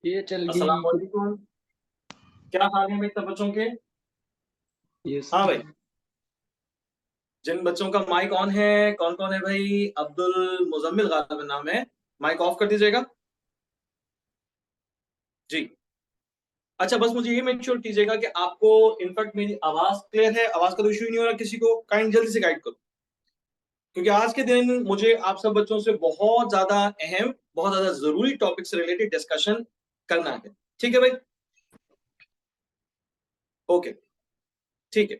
ये चल अस्सलाम गई। वालेकुम। क्या हाल है भाई सब बच्चों के? ये हाँ भाई, जिन बच्चों का माइक ऑन है, कौन कौन है भाई? अब्दुल मुजम्मिल गालिबन नाम है। माइक ऑफ कर दीजिएगा जी। अच्छा, बस मुझे ये मेक श्योर कीजिएगा कि आपको इनफैक्ट मेरी आवाज क्लियर है, आवाज का तो इशू नहीं हो रहा किसी को? काइंड जल्दी से गाइड करो, क्योंकि आज के दिन मुझे आप सब बच्चों से बहुत ज्यादा अहम, बहुत ज्यादा जरूरी टॉपिक से रिलेटेड डिस्कशन करना है। ठीक है भाई? ओके, ठीक है,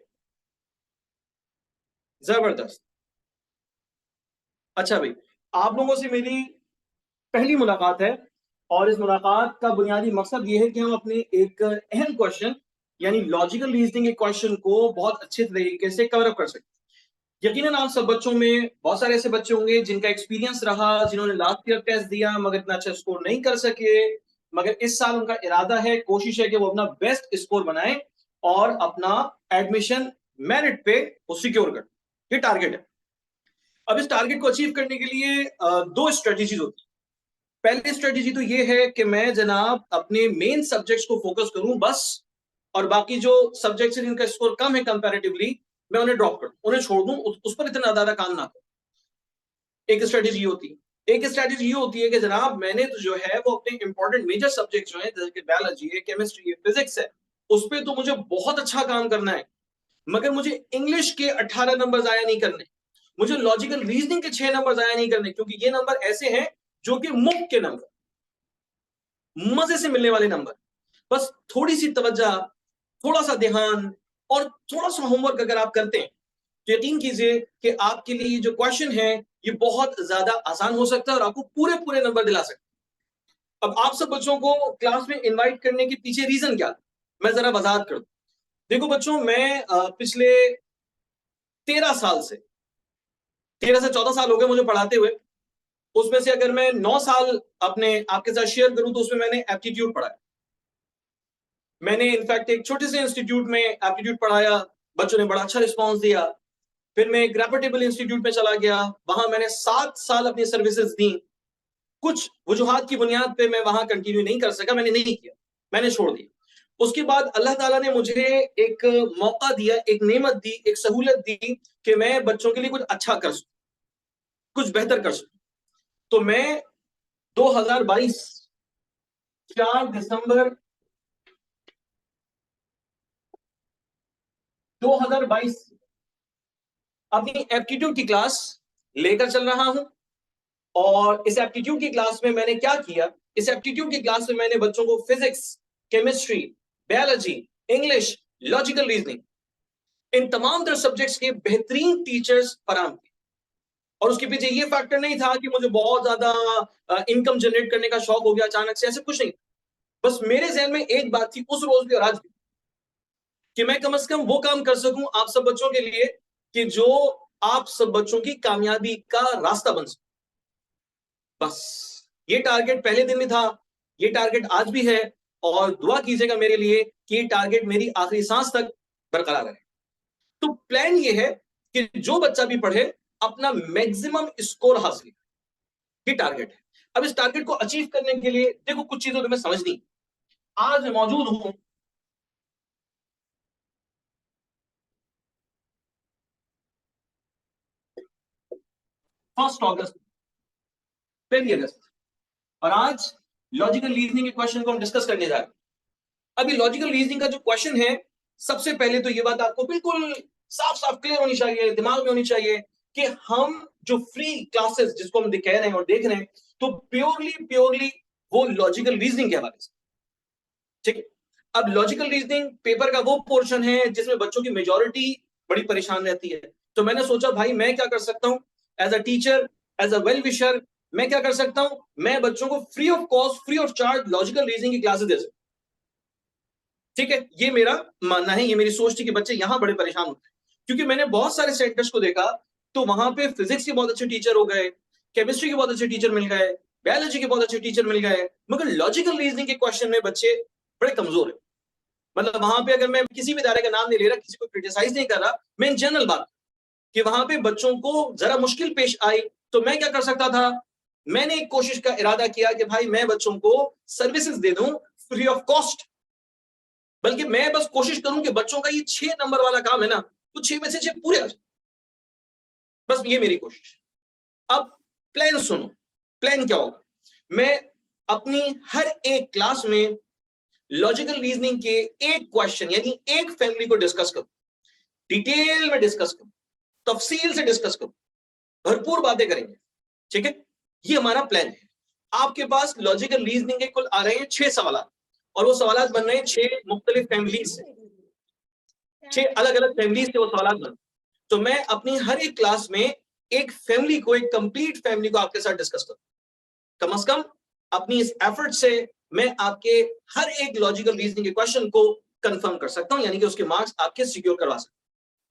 जबरदस्त। अच्छा भाई, आप लोगों से मेरी पहली मुलाकात है और इस मुलाकात का बुनियादी मकसद ये है कि हम अपने एक अहम क्वेश्चन यानी लॉजिकल रीजनिंग के क्वेश्चन को बहुत अच्छे तरीके से कवर अप कर सकें। यकीनन आप सब बच्चों में बहुत सारे ऐसे बच्चे होंगे जिनका एक्सपीरियंस रहा, जिन्होंने लास्ट ईयर टेस्ट दिया मगर इतना अच्छा स्कोर नहीं कर सके, मगर इस साल उनका इरादा है, कोशिश है कि वो अपना बेस्ट स्कोर बनाए और अपना एडमिशन मेरिट पे वो सिक्योर कर। ये टारगेट है। अब इस टारगेट को अचीव करने के लिए दो स्ट्रेटेजीज होती है। पहली स्ट्रेटेजी तो ये है कि मैं जनाब अपने मेन सब्जेक्ट्स को फोकस करूं बस, और बाकी जो सब्जेक्ट्स हैं जिनका स्कोर कम है कंपैरेटिवली, मैं उन्हें ड्रॉप कर दूं, उन्हें छोड़ दूं, उस पर इतना ज्यादा काम ना करूं। एक स्ट्रेटेजी होती है। एक स्ट्रेटेजी ये होती है कि जनाब मैंने तो जो है वो अपने इंपॉर्टेंट मेजर सब्जेक्ट जो है, जैसे कि बायोलॉजी है, केमिस्ट्री है, फिजिक्स है, उस पर तो मुझे बहुत अच्छा काम करना है, मगर मुझे इंग्लिश के 18 नंबर जाया नहीं करने, मुझे लॉजिकल रीजनिंग के 6 नंबर जाया नहीं करने, क्योंकि ये नंबर ऐसे हैं जो कि मुफ्त के नंबर, मजे से मिलने वाले नंबर। बस थोड़ी सी तवज्जो, थोड़ा सा ध्यान और थोड़ा सा होमवर्क अगर आप करते हैं तो यकीन कीजिए कि आपके लिए ये जो क्वेश्चन है ये बहुत ज्यादा आसान हो सकता है और आपको पूरे पूरे नंबर दिला सकता है। अब आप सब बच्चों को क्लास में इनवाइट करने के पीछे रीजन क्या है, मैं जरा वजाहत कर दूं। देखो बच्चों, मैं पिछले 13 साल से, 13 से 14 साल हो गए मुझे पढ़ाते हुए। उसमें से अगर मैं 9 साल अपने आपके साथ शेयर करूं तो उसमें मैंने एप्टीट्यूड पढ़ा है। मैंने इनफैक्ट एक छोटे से इंस्टीट्यूट में एप्टीट्यूड पढ़ाया, बच्चों ने बड़ा अच्छा रिस्पांस दिया। फिर मैं एक रेपुटेबल इंस्टीट्यूट में चला गया, वहां मैंने 7 साल अपनी सर्विसेज दी। कुछ वजूहात की बुनियाद पे मैं वहां कंटिन्यू नहीं कर सका, मैंने नहीं किया, मैंने छोड़ दिया। उसके बाद अल्लाह ताला ने मुझे एक मौका दिया, एक नेमत दी, एक सहूलत दी कि मैं बच्चों के लिए कुछ अच्छा कर सकूं, कुछ बेहतर कर सकूं। तो मैं 2022 4 दिसंबर 2022 अपनी एप्टीट्यूड की क्लास लेकर चल रहा हूं। और इस एप्टीट्यूड की क्लास में मैंने क्या किया, इस एप्टीट्यूड की क्लास में मैंने बच्चों को physics, chemistry, biology, English, logical reasoning, इन तमाम तरह सब्जेक्ट्स के बेहतरीन टीचर्स फराहम किए। और उसके पीछे ये फैक्टर नहीं था कि मुझे बहुत ज्यादा इनकम जनरेट करने का शौक हो गया अचानक से, ऐसे कुछ नहीं। बस मेरे जहन में एक बात थी उस रोज भी और आज भी, कि मैं कम से कम वो काम कर सकूं आप सब बच्चों के लिए कि जो आप सब बच्चों की कामयाबी का रास्ता बन सके। बस ये टारगेट पहले दिन में था, ये टारगेट आज भी है, और दुआ कीजिएगा मेरे लिए कि ये टारगेट मेरी आखिरी सांस तक बरकरार रहे। तो प्लान ये है कि जो बच्चा भी पढ़े अपना मैक्सिमम स्कोर हासिल, ये टारगेट है। अब इस टारगेट को अचीव करने के लिए देखो कुछ चीजें तुम्हें समझनी। आज मैं मौजूद हूं 1 अगस्त, 1 अगस्त, और आज लॉजिकल रीजनिंग के क्वेश्चन को हम डिस्कस करने जा रहे हैं। अभी लॉजिकल रीजनिंग का जो क्वेश्चन है, सबसे पहले तो ये बात आपको बिल्कुल साफ साफ क्लियर होनी चाहिए, दिमाग में होनी चाहिए कि हम जो फ्री क्लासेस जिसको हम कह रहे हैं और देख रहे हैं, तो प्योरली प्योरली वो लॉजिकल रीजनिंग के हवाले से। ठीक है? अब लॉजिकल रीजनिंग पेपर का वो पोर्शन है जिसमें बच्चों की मेजॉरिटी बड़ी परेशान रहती है। तो मैंने सोचा भाई मैं क्या कर सकता हूं as a teacher, as a well wisher, मैं क्या कर सकता हूं, मैं बच्चों को free of cost, free of charge logical reasoning की क्लासेस दे सकता हूं। ठीक है? ये मेरा मानना है, ये मेरी सोच थी कि बच्चे यहां बड़े परेशान होते हैं, क्योंकि मैंने बहुत सारे सेंटर्स को देखा तो वहां पे फिजिक्स के बहुत अच्छे टीचर हो गए, केमिस्ट्री के बहुत अच्छे टीचर मिल गए, बायोलॉजी के बहुत अच्छे टीचर मिल गए, मगर लॉजिकल रीजनिंग के क्वेश्चन में बच्चे बड़े कमजोर है। मतलब वहां पे अगर मैं किसी भी इदारे का नाम नहीं ले रहा, किसी को क्रिटिसाइज नहीं कर रहा, मैं इन जनरल बात कि वहां पे बच्चों को जरा मुश्किल पेश आई, तो मैं क्या कर सकता था, मैंने एक कोशिश का इरादा किया कि भाई मैं बच्चों को सर्विसेज दे दूं फ्री ऑफ कॉस्ट, बल्कि मैं बस कोशिश करूं कि बच्चों का ये 6 नंबर वाला काम है ना, तो 6 में से 6 पूरे आ जाए, बस ये मेरी कोशिश। अब प्लान सुनो, प्लान क्या होगा, मैं अपनी हर एक क्लास में लॉजिकल रीजनिंग के एक क्वेश्चन यानी एक फैमिली को डिस्कस करूं, डिटेल में डिस्कस करूं, तफसील से डिस्कस करूं, भरपूर बातें करेंगे, ठीक है। ये हमारा प्लान है। आपके पास लॉजिकल रीजनिंग के कुल आ रहे हैं 6 सवाल, और वो सवाल बन रहे हैं 6 मुख्तलिफ फैमिलीज से, 6 अलग अलग फैमिलीज से वो सवाल बन। तो मैं अपनी हर एक क्लास में एक फैमिली को, एक कंप्लीट फैमिली को आपके साथ डिस्कस करूं। कम से कम अपनी इस एफर्ट से मैं आपके हर एक लॉजिकल रीजनिंग के क्वेश्चन को कंफर्म कर सकता हूं, यानी कि उसके मार्क्स आपके सिक्योर करवा सकता हूं।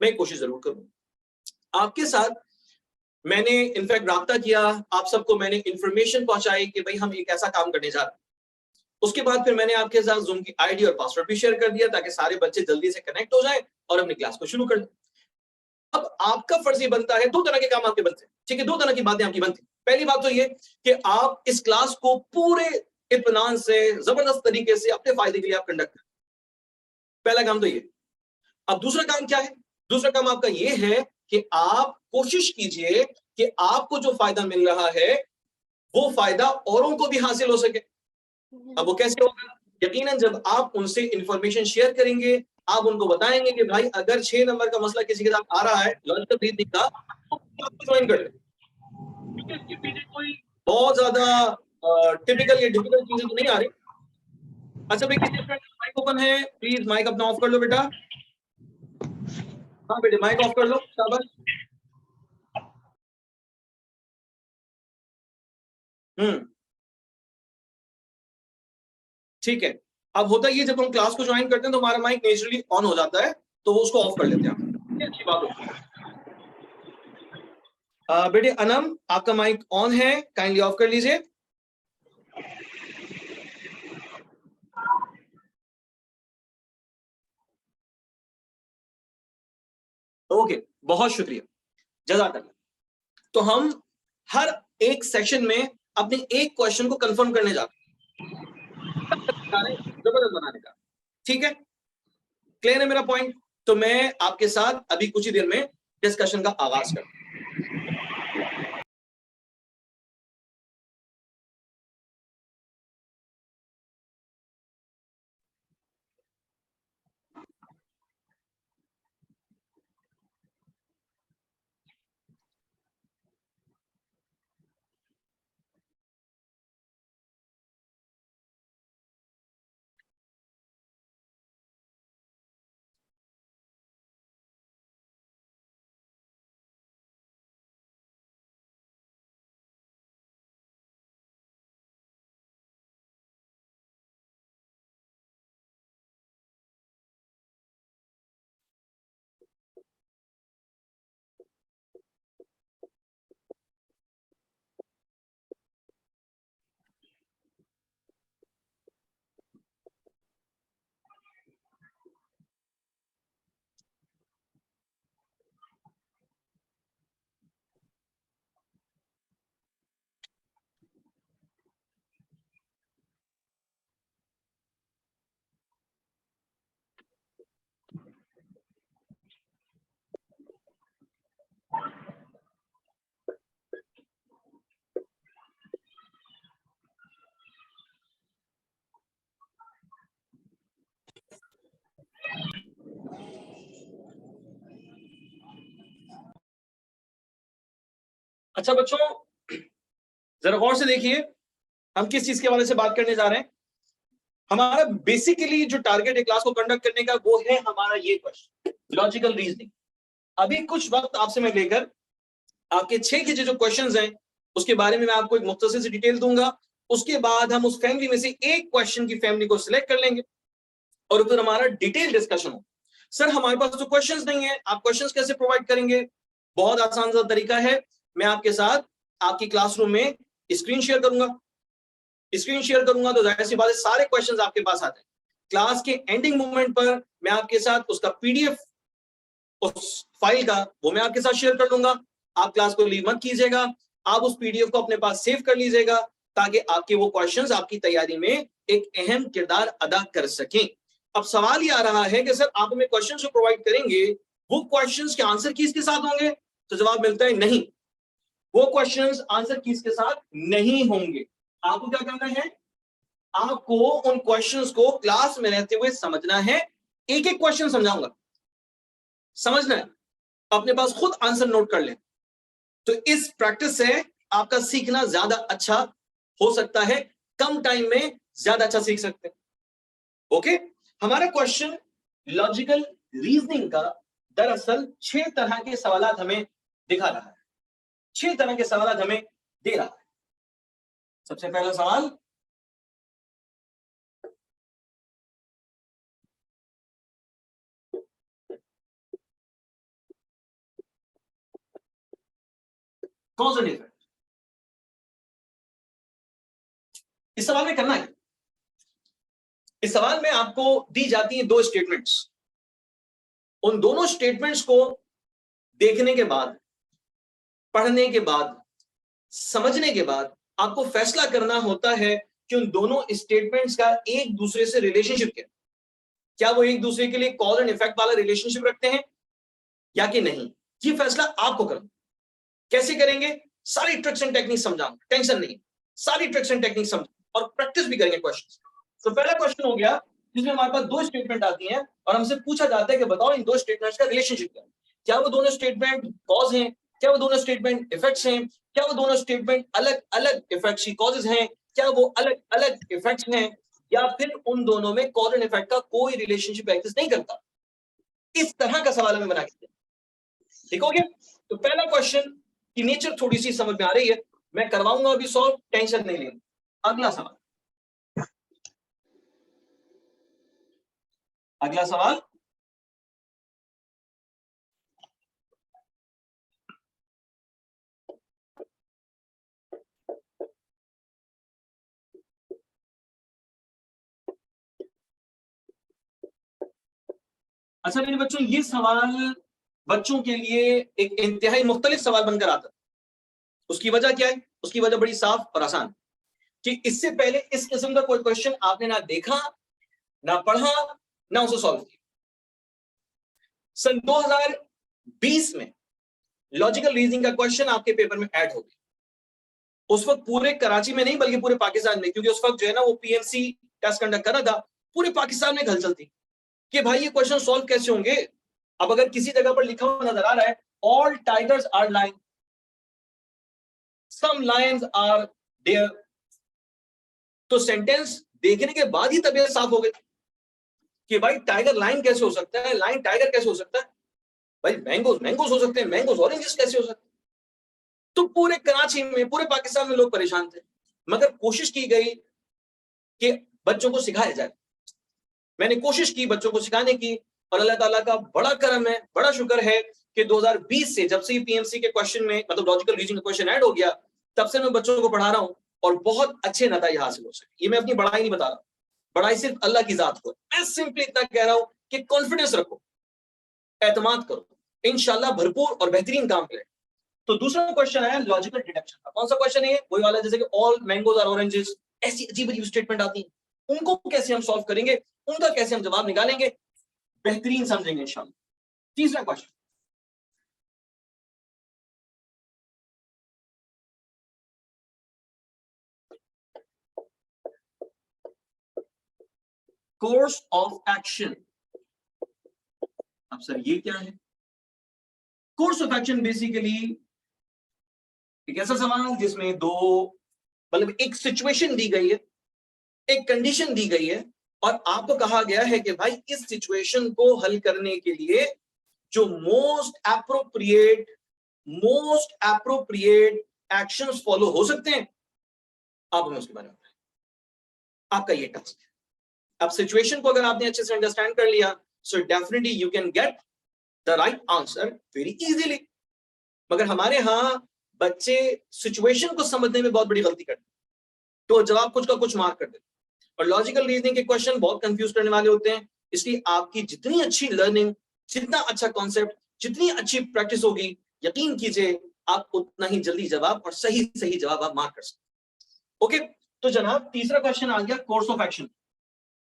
मैं कोशिश जरूर करूंगा आपके साथ। मैंने इनफैक्ट राब्ता किया, आप सबको मैंने इंफॉर्मेशन पहुंचाई कि भाई हम एक ऐसा काम करने जा रहे हैं। उसके बाद फिर मैंने आपके साथ जूम की आईडी और पासवर्ड भी शेयर कर दिया ताकि सारे बच्चे जल्दी से कनेक्ट हो जाएं और अपनी क्लास को शुरू कर दें। अब आपका फर्ज ये बनता है, 2 तरह के काम आपके बनते हैं, ठीक है, 2 तरह की बातें आपकी बनती हैं। पहली बात तो ये कि आप इस क्लास को पूरे इत्मीनान से, जबरदस्त तरीके से अपने फायदे के लिए आप कंडक्ट करें। पहला काम तो ये। अब दूसरा काम क्या है? दूसरा काम आपका ये है कि आप कोशिश कीजिए कि आपको जो फायदा मिल रहा है वो फायदा औरों को भी हासिल हो सके। अब वो कैसे होगा? यकीनन जब आप उनसे इंफॉर्मेशन शेयर करेंगे, आप उनको बताएंगे कि भाई अगर 6 नंबर का मसला किसी के साथ आ रहा है लॉजिकल रीजनिंग का, तो आपको ज्वाइन कर ले, क्योंकि इसके पीछे कोई बहुत ज्यादा टिपिकल या डिफिकल्ट चीजें तो नहीं आ रही। अच्छा भाई, किसी फ्रेंड का माइक ओपन है, प्लीज माइक अपना ऑफ कर लो बेटा। हाँ बेटे, माइक ऑफ कर लो, शाबाश। ठीक है। अब होता ये, जब हम क्लास को ज्वाइन करते हैं तो हमारा माइक नेचुरली ऑन हो जाता है, तो वो उसको ऑफ कर लेते हैं आप। ये अच्छी बात होती है। बेटे अनम, आपका माइक ऑन है, काइंडली ऑफ कर लीजिए। ओके, बहुत शुक्रिया, जज़ाकल्लाह। तो हम हर एक सेशन में अपने एक क्वेश्चन को कंफर्म करने जाते हैं, जबरदस्त बनाने का, ठीक है। क्लियर है मेरा पॉइंट? तो मैं आपके साथ अभी कुछ ही देर में डिस्कशन का आगाज करता हूं। अच्छा बच्चों, जरा गौर से देखिए, हम किस चीज के हवाले से बात करने जा रहे हैं। हमारा बेसिकली जो टारगेट है क्लास को कंडक्ट करने का, वो है हमारा ये क्वेश्चन, लॉजिकल रीजनिंग। अभी कुछ वक्त आपसे मैं लेकर आपके 6 के जो क्वेश्चंस हैं उसके बारे में मैं आपको एक मुख्तसर सी डिटेल दूंगा। उसके बाद हम उस फैमिली में से एक क्वेश्चन की फैमिली को सिलेक्ट कर लेंगे और फिर हमारा डिटेल डिस्कशन हो। सर हमारे पास तो क्वेश्चंस नहीं है, आप क्वेश्चंस कैसे प्रोवाइड करेंगे? बहुत आसान सा तरीका है, मैं आपके साथ आपकी क्लासरूम में स्क्रीन शेयर करूंगा। स्क्रीन शेयर करूंगा तो जाहिर सी बात है सारे क्वेश्चंस आपके पास आते हैं। क्लास के एंडिंग मोमेंट पर मैं आपके साथ उसका पीडीएफ, उस फाइल का, वो मैं आपके साथ शेयर कर दूंगा। आप क्लास को लीव मत कीजिएगा, आप उस पीडीएफ को अपने पास सेव कर लीजिएगा। ताकि आपके वो क्वेश्चंस आपकी तैयारी में एक अहम किरदार अदा कर सकें। अब सवाल ये आ रहा है कि सर आप हमें क्वेश्चंस जो प्रोवाइड करेंगे वो क्वेश्चंस के आंसर कीज के साथ होंगे? तो जवाब मिलता है नहीं, वो क्वेश्चंस आंसर कीज के साथ नहीं होंगे। आपको क्या करना है, आपको उन क्वेश्चंस को क्लास में रहते हुए समझना है। एक एक क्वेश्चन समझाऊंगा, समझना है, अपने पास खुद आंसर नोट कर लें। तो इस प्रैक्टिस से आपका सीखना ज्यादा अच्छा हो सकता है, कम टाइम में ज्यादा अच्छा सीख सकते हैं। ओके, हमारा क्वेश्चन लॉजिकल रीजनिंग का दरअसल 6 तरह के सवालात हमें दिखा रहा है, 6 तरह के सवालात हमें दे रहा है। सबसे पहला सवाल, कॉज एंड इफेक्ट। इस सवाल में करना है, इस सवाल में आपको दी जाती हैं 2 स्टेटमेंट्स। उन दोनों स्टेटमेंट्स को देखने के बाद, पढ़ने के बाद, समझने के बाद आपको फैसला करना होता है कि उन दोनों स्टेटमेंट्स का एक दूसरे से रिलेशनशिप क्या वो एक दूसरे के लिए कॉज एंड इफेक्ट वाला रिलेशनशिप रखते हैं या कि नहीं। ये फैसला आपको करना। कैसे करेंगे? सारी ट्रिक्स एंड टेक्निक समझाऊंगा, टेंशन नहीं, सारी ट्रिक्स एंड टेक्निक समझ और प्रैक्टिस भी करेंगे क्वेश्चन। तो पहला क्वेश्चन हो गया जिसमें हमारे पास 2 स्टेटमेंट आती हैं और हमसे पूछा जाता है कि बताओ इन 2 स्टेटमेंट्स का रिलेशनशिप क्या है। क्या वो दोनों स्टेटमेंट कॉज हैं? क्या वो दोनों स्टेटमेंट इफेक्ट्स हैं? क्या वो दोनों स्टेटमेंट अलग अलग इफेक्ट्स की कॉजेज हैं? क्या वो अलग अलग इफेक्ट्स हैं या फिर उन दोनों में कॉज एंड इफेक्ट का कोई रिलेशनशिप एग्जिस्ट नहीं करता? इस तरह का सवाल हमें बना के, ठीक हो गया। तो पहला क्वेश्चन की नेचर थोड़ी सी समझ में आ रही है, मैं करवाऊंगा अभी सॉल्व, टेंशन नहीं लेनी। अगला सवाल, अगला सवाल, अच्छा मेरे बच्चों, ये सवाल बच्चों के लिए एक इंतहाई मुख्तलिफ सवाल बनकर आता है। उसकी वजह क्या है? उसकी वजह बड़ी साफ और आसान, कि इससे पहले इस किस्म का कोई क्वेश्चन आपने ना देखा, ना पढ़ा, ना उसे सॉल्व किया। सन 2020 में लॉजिकल रीजनिंग का क्वेश्चन आपके पेपर में ऐड हो गया। उस वक्त पूरे कराची में नहीं बल्कि पूरे पाकिस्तान में, क्योंकि उस वक्त जो है ना वो पीएमसी टेस्ट कंडक्ट कर रहा था, पूरे पाकिस्तान में हलचल थी कि भाई ये क्वेश्चन सॉल्व कैसे होंगे। अब अगर किसी जगह पर लिखा हुआ नजर आ रहा है all tigers are lion, some lions are there, तो सेंटेंस देखने के बाद ही तबीयत साफ हो गई कि भाई टाइगर लाइन कैसे हो सकता है, लाइन टाइगर कैसे हो सकता है, भाई मैंगोज मैंगोज हो सकते हैं, मैंगोज ऑरेंजेस कैसे हो सकते हैं। तो पूरे कराची में, पूरे पाकिस्तान में लोग परेशान थे, मगर कोशिश की गई कि बच्चों को सिखाया जाए। मैंने कोशिश की बच्चों को सिखाने की और अल्लाह ताला का बड़ा करम है, बड़ा शुक्र है कि 2020 से जब से पीएमसी के क्वेश्चन में मतलब लॉजिकल रीजनिंग का क्वेश्चन ऐड हो गया, तब से मैं बच्चों को पढ़ा रहा हूं और बहुत अच्छे नतीजे हासिल हो सके। ये मैं अपनी बड़ाई नहीं बता रहा, बड़ाई सिर्फ अल्लाह की जात को। मैं सिंपली इतना कह रहा हूं कि कॉन्फिडेंस रखो, एतमाद करो, इंशाल्लाह भरपूर और बेहतरीन काम करें। तो दूसरा क्वेश्चन है लॉजिकल डिडक्शन का। कौन सा क्वेश्चन है? वही वाला जैसे कि ऑल मैंगोज आर ऑरेंजेस, ऐसी अजीब अजीब स्टेटमेंट आती हैं, उनको कैसे हम सॉल्व करेंगे, उनका कैसे हम जवाब निकालेंगे, बेहतरीन समझेंगे इंशाल्लाह। तीसरा क्वेश्चन, कोर्स ऑफ एक्शन। अब सर ये क्या है? कोर्स ऑफ एक्शन बेसिकली एक ऐसा सवाल जिसमें दो मतलब एक सिचुएशन दी गई है, एक कंडीशन दी गई है और आपको कहा गया है कि भाई इस सिचुएशन को हल करने के लिए जो मोस्ट एप्रोप्रिएट एक्शंस फॉलो हो सकते हैं, आप हमें उसके बारे में बताएं। आपका ये टास्क है। अब सिचुएशन को अगर आपने अच्छे से अंडरस्टैंड कर लिया, so definitely you can get the right answer very easily. मगर हमारे यहां बच्चे सिचुएशन को समझने में बहुत बड़ी गलती करते हैं, तो जवाब कुछ का कुछ मार्क कर देते हैं। और लॉजिकल रीजनिंग के क्वेश्चन बहुत कंफ्यूज करने वाले होते हैं, इसलिए आपकी जितनी अच्छी लर्निंग, जितना अच्छा कॉन्सेप्ट, जितनी अच्छी प्रैक्टिस होगी, यकीन कीजिए आप उतना ही जल्दी जवाब और सही सही जवाब आप मार्क कर सकते हैं। ओके, तो जनाब तीसरा क्वेश्चन आ गया कोर्स ऑफ एक्शन।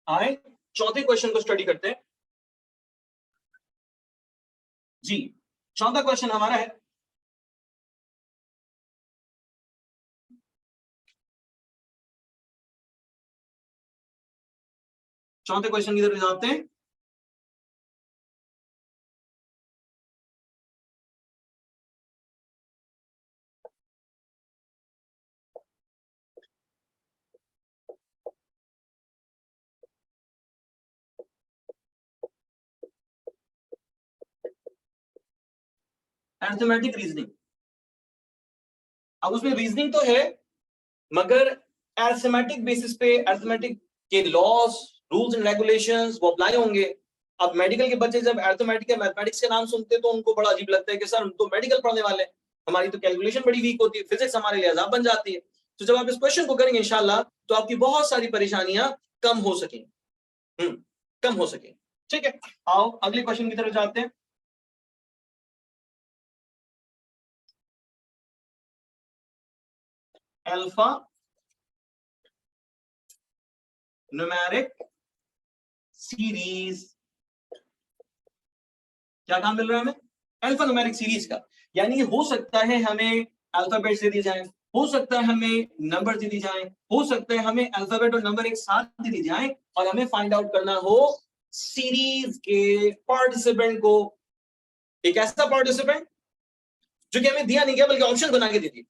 आए चौथे क्वेश्चन को स्टडी करते हैं जी। चौथा क्वेश्चन हमारा है, चौथे क्वेश्चन की तरफ जाते हैं। Arithmetic reasoning. अब उसमें रीजनिंग तो है, मगर अरिथमेटिक बेसिस पे अरिथमेटिक के लॉज, रूल्स एंड रेगुलेशंस वो अप्लाई होंगे। अब मेडिकल के बच्चे जब अरिथमेटिक या मैथमेटिक्स के नाम सुनते हैं तो उनको बड़ा अजीब लगता है कि सर हम तो मेडिकल पढ़ने वाले हैं, हमारी तो कैलकुलेशन बड़ी वीक होती है, फिजिक्स हमारे लिए अजाब बन जाती है। तो जब आप इस क्वेश्चन को करेंगे इंशाल्लाह तो आपकी बहुत सारी परेशानियां कम हो सकेंगी, कम हो सकेंगी। ठीक है, आओ अगले क्वेश्चन की तरफ जाते हैं। अल्फा न्यूमेरिक सीरीज, क्या काम मिल रहा है हमें? अल्फा न्यूमेरिक सीरीज का। यानी हो सकता है हमें अल्फाबेट दे दी जाए, हो सकता है हमें नंबर दे दी जाए, हो सकता है हमें अल्फाबेट और नंबर एक साथ दे दी जाए और हमें फाइंड आउट करना हो सीरीज के पार्टिसिपेंट को। एक ऐसा पार्टिसिपेंट जो कि हमें दिया नहीं गया बल्कि ऑप्शन बना के दे दिया,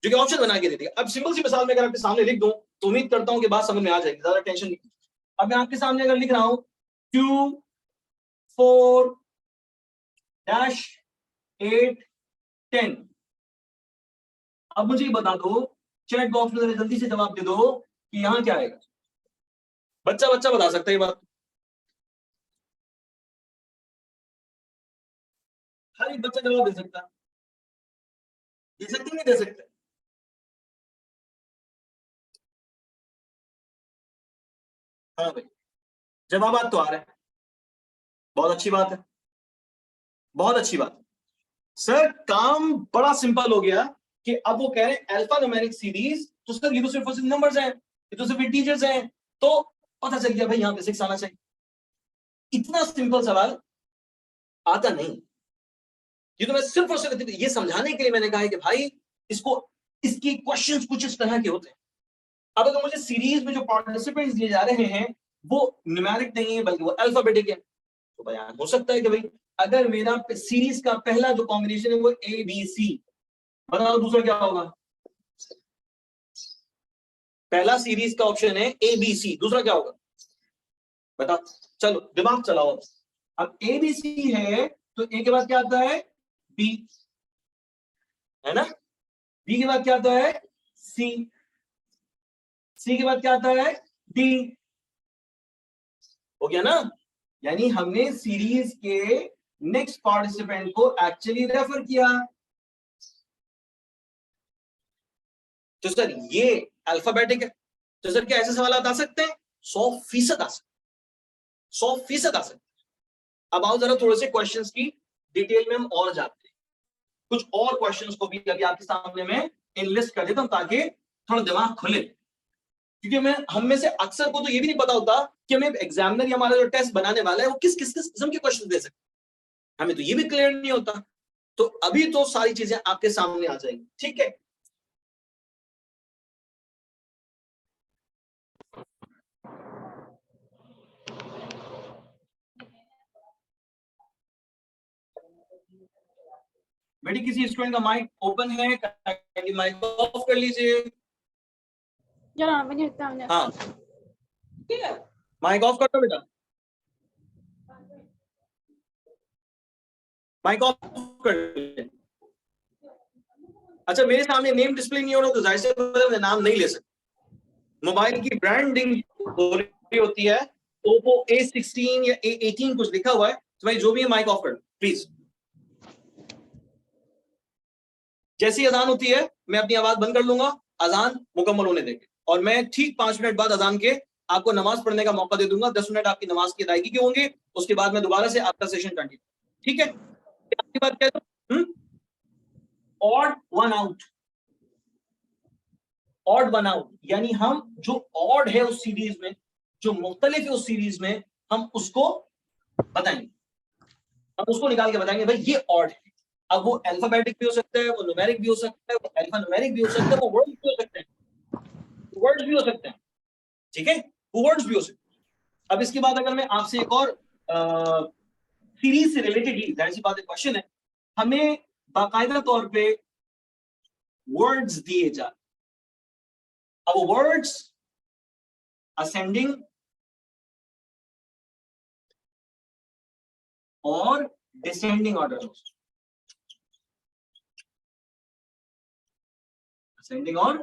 जो कि ऑप्शन बना के दे दिया। अब सिंपल सी मिसाल में अगर आपके सामने लिख दूं तो उम्मीद करता हूं कि बात समझ में आ जाएगी, ज्यादा टेंशन नहीं। अब मैं आपके सामने अगर लिख रहा हूं Q4-8-10, अब मुझे बता दो, चैट बॉक्स में जल्दी से जवाब दे दो कि यहां क्या आएगा। बच्चा बच्चा बता सकता है ये बात, हर एक बच्चा जवाब दे सकता है। दे सकते नहीं दे सकते? हाँ भाई, जवाब तो आ रहे हैं, बहुत अच्छी बात है, बहुत अच्छी बात है। सर काम बड़ा सिंपल हो गया कि अब वो कह रहे हैं अल्फा न्यूमेरिक सीरीज, तो सर ये तो सिर्फ नंबर्स हैं, ये तो सिर्फ इंटीजर्स हैं, तो पता चल गया भाई यहाँ पे 6 आना चाहिए। इतना सिंपल सवाल आता नहीं। ये तो मैं सिर्फ और सिर्फ ये समझाने के लिए मैंने कहा है कि भाई इसको, इसकी क्वेश्चंस कुछ इस तरह के होते हैं। अब अगर मुझे सीरीज में जो पार्टिसिपेंट्स दिए जा रहे हैं वो न्यूमेरिक नहीं है बल्कि वो अल्फाबेटिक है, तो बयान हो सकता है कि भाई अगर मेरा सीरीज का पहला जो कॉम्बिनेशन है वो ए बी सी, बताओ दूसरा क्या होगा? पहला सीरीज का ऑप्शन है ए बी सी, दूसरा क्या होगा बता? चलो दिमाग चलाओ। अब ए बी सी है तो ए के बाद क्या आता है? बी, है ना? बी के बाद क्या आता है? सी, सी के बाद क्या आता है? डी। हो गया ना? यानी हमने सीरीज के नेक्स्ट पार्टिसिपेंट को एक्चुअली रेफर किया। तो सर ये अल्फाबेटिक है, तो सर क्या ऐसे सवाल आ सकते हैं? 100% आ सकते, 100% आ सकते। अब आओ जरा थोड़े से क्वेश्चंस की डिटेल में हम और जाते हैं, कुछ और क्वेश्चंस को भी अभी आपके सामने में इनलिस्ट कर देता हूं ताकि थोड़ा दिमाग खुले। क्योंकि मैं हम में से अक्सर को तो ये भी नहीं पता होता कि हमें एग्जामिनर या हमारा जो टेस्ट बनाने वाला है वो किस किस किस किस्म के क्वेश्चन दे सकते, हमें तो ये भी क्लियर नहीं होता। तो अभी तो सारी चीजें आपके सामने आ जाएंगी, ठीक है? बेटी किसी स्टूडेंट का माइक ओपन है, माइक ऑफ कर लीजिए। हाँ माइक ऑफ कर दो बेटा, माइक ऑफ कर। अच्छा मेरे सामने नेम डिस्प्ले नहीं हो रहा तो जाहिर सी बात है मैं नाम नहीं ले सकता। मोबाइल की ब्रांडिंग हो रही होती है, ओप्पो A16 या A18 कुछ लिखा हुआ है, तो भाई जो भी है माइक ऑफ कर प्लीज। जैसी अजान होती है मैं अपनी आवाज बंद कर लूंगा, अजान मुकम्मल होने देंगे और मैं ठीक 5 मिनट बाद अजान के आपको नमाज पढ़ने का मौका दे दूंगा। 10 मिनट आपकी नमाज की अदायगी के होंगे, उसके बाद मैं दोबारा से आपका सेशन कंटिन्यू, ठीक है? आपकी बात कह दो, odd one out, odd one out, यानी हम जो ऑड है उस सीरीज में, जो मुख्तलिफ है उस सीरीज में, हम उसको बताएंगे, हम उसको निकाल के बताएंगे भाई ये ऑड है। अब वो अल्फाबेटिक भी हो सकता है, वो न्यूमेरिक भी हो सकता है, वो अल्फा न्यूमेरिक भी हो सकता है, वो वर्ड्स भी हो सकते हैं, वर्ड्स भी हो सकते हैं, ठीक है, वो वर्ड्स भी हो सकते हैं। अब इसके बाद अगर मैं आपसे एक और सीरीज से रिलेटेड ही जाहिर सी बात है क्वेश्चन है, हमें बाकायदा तौर पे वर्ड्स दिए जाते, अब वर्ड्स असेंडिंग और डिसेंडिंग ऑर्डर, असेंडिंग और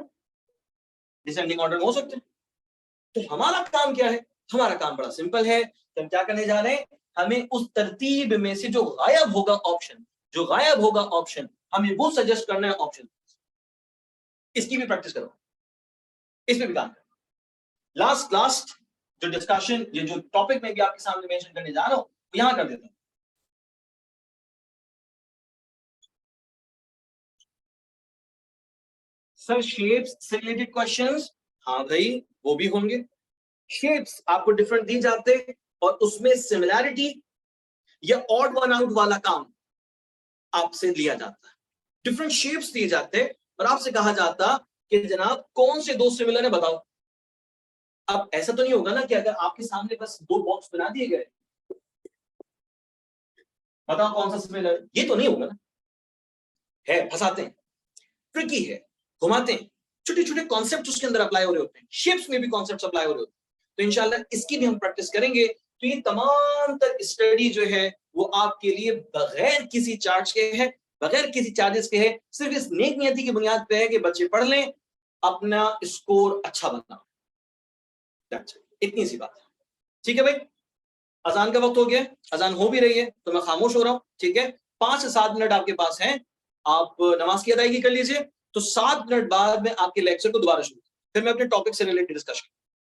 डिसेंडिंग ऑर्डर हो सकते हैं। तो हमारा काम क्या है? हमारा काम बड़ा सिंपल है, तो हम क्या करने जा रहे हैं, हमें उस तरतीब में से जो गायब होगा ऑप्शन, जो गायब होगा ऑप्शन, हमें वो सजेस्ट करना है ऑप्शन। इसकी भी प्रैक्टिस करो, इस पे भी काम करो। लास्ट जो डिस्कशन, ये जो टॉपिक में भी आपके सामने मेंशन करने जा रहा हूं, वो यहां कर देता हूं। सर शेप्स से रिलेटेड क्वेश्चंस, हाँ भाई वो भी होंगे। शेप्स आपको डिफरेंट दी जाते हैं और उसमें सिमिलैरिटी या ऑड वन आउट वाला काम आपसे लिया जाता है। डिफरेंट शेप्स दिए जाते हैं और आपसे कहा जाता कि जनाब कौन से दो सिमिलर है बताओ। अब ऐसा तो नहीं होगा ना कि अगर आपके सामने बस दो बॉक्स बना दिए गए, बताओ कौन सा सिमिलर, ये तो नहीं होगा ना। है, फंसाते हैं, ट्रिकी है, घुमाते हैं, छोटे छोटे कॉन्सेप्ट उसके अंदर अप्लाई हो रहे होते हैं, शेप्स में भी कॉन्सेप्ट अप्लाई हो रहे होते हैं। तो इंशाल्लाह इसकी भी हम प्रैक्टिस करेंगे। तो ये तमाम तक स्टडी जो है वो आपके लिए बगैर किसी चार्ज के है, बगैर किसी चार्जेस के है, सिर्फ इस नेक नियति की बुनियाद पे है कि बच्चे पढ़ लें, अपना स्कोर अच्छा बनाओ, इतनी सी बात है। ठीक है भाई, अजान का वक्त हो गया, अजान हो भी रही है तो मैं खामोश हो रहा हूँ, ठीक है। 5 से 7 मिनट आपके पास हैं, आप नमाज की अदायगी कर लीजिए, तो 7 मिनट बाद में आपके लेक्चर को दोबारा शुरू, फिर मैं अपने टॉपिक से रिलेटेड डिस्कशन,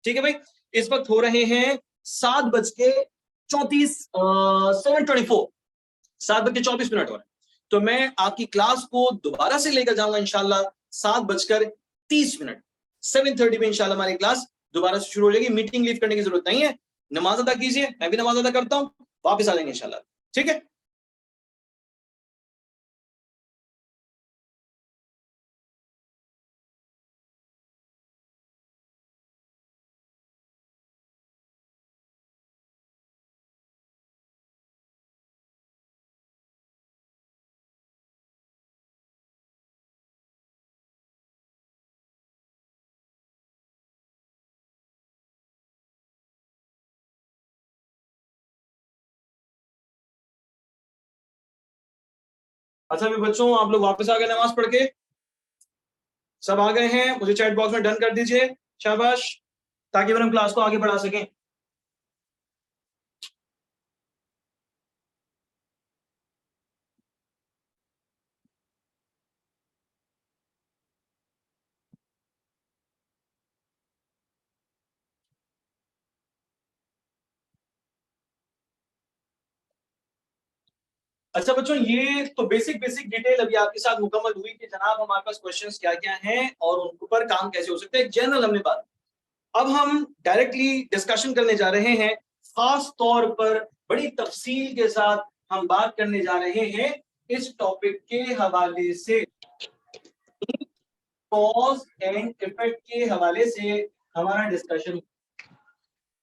ठीक है भाई। इस वक्त हो रहे हैं 7:34, 7:24, 7:24 हो रहे हैं। तो मैं आपकी क्लास को दोबारा से लेकर जाऊंगा इंशाल्लाह 7:30, 7:30 में इंशाल्लाह हमारी क्लास दोबारा से शुरू हो जाएगी। मीटिंग लीव करने की जरूरत नहीं है, नमाज अदा कीजिए, मैं भी नमाज अदा करता हूं, वापस आ जाएंगे इंशाल्लाह, ठीक है। अच्छा भी बच्चों, आप लोग वापस आ गए नमाज पढ़ के, सब आ गए हैं, मुझे चैट बॉक्स में डन कर दीजिए, शाबाश, ताकि फिर हम क्लास को आगे बढ़ा सकें। अच्छा बच्चों, ये तो बेसिक डिटेल अभी आपके साथ मुकम्मल हुई कि जनाब हमारे पास क्वेश्चंस क्या क्या हैं और उन पर काम कैसे हो सकता है, जनरल हमने बात। अब हम डायरेक्टली डिस्कशन करने जा रहे हैं, खास तौर पर बड़ी तफसील के साथ हम बात करने जा रहे हैं इस टॉपिक के हवाले से, कॉज एंड इफेक्ट के हवाले से हमारा डिस्कशन।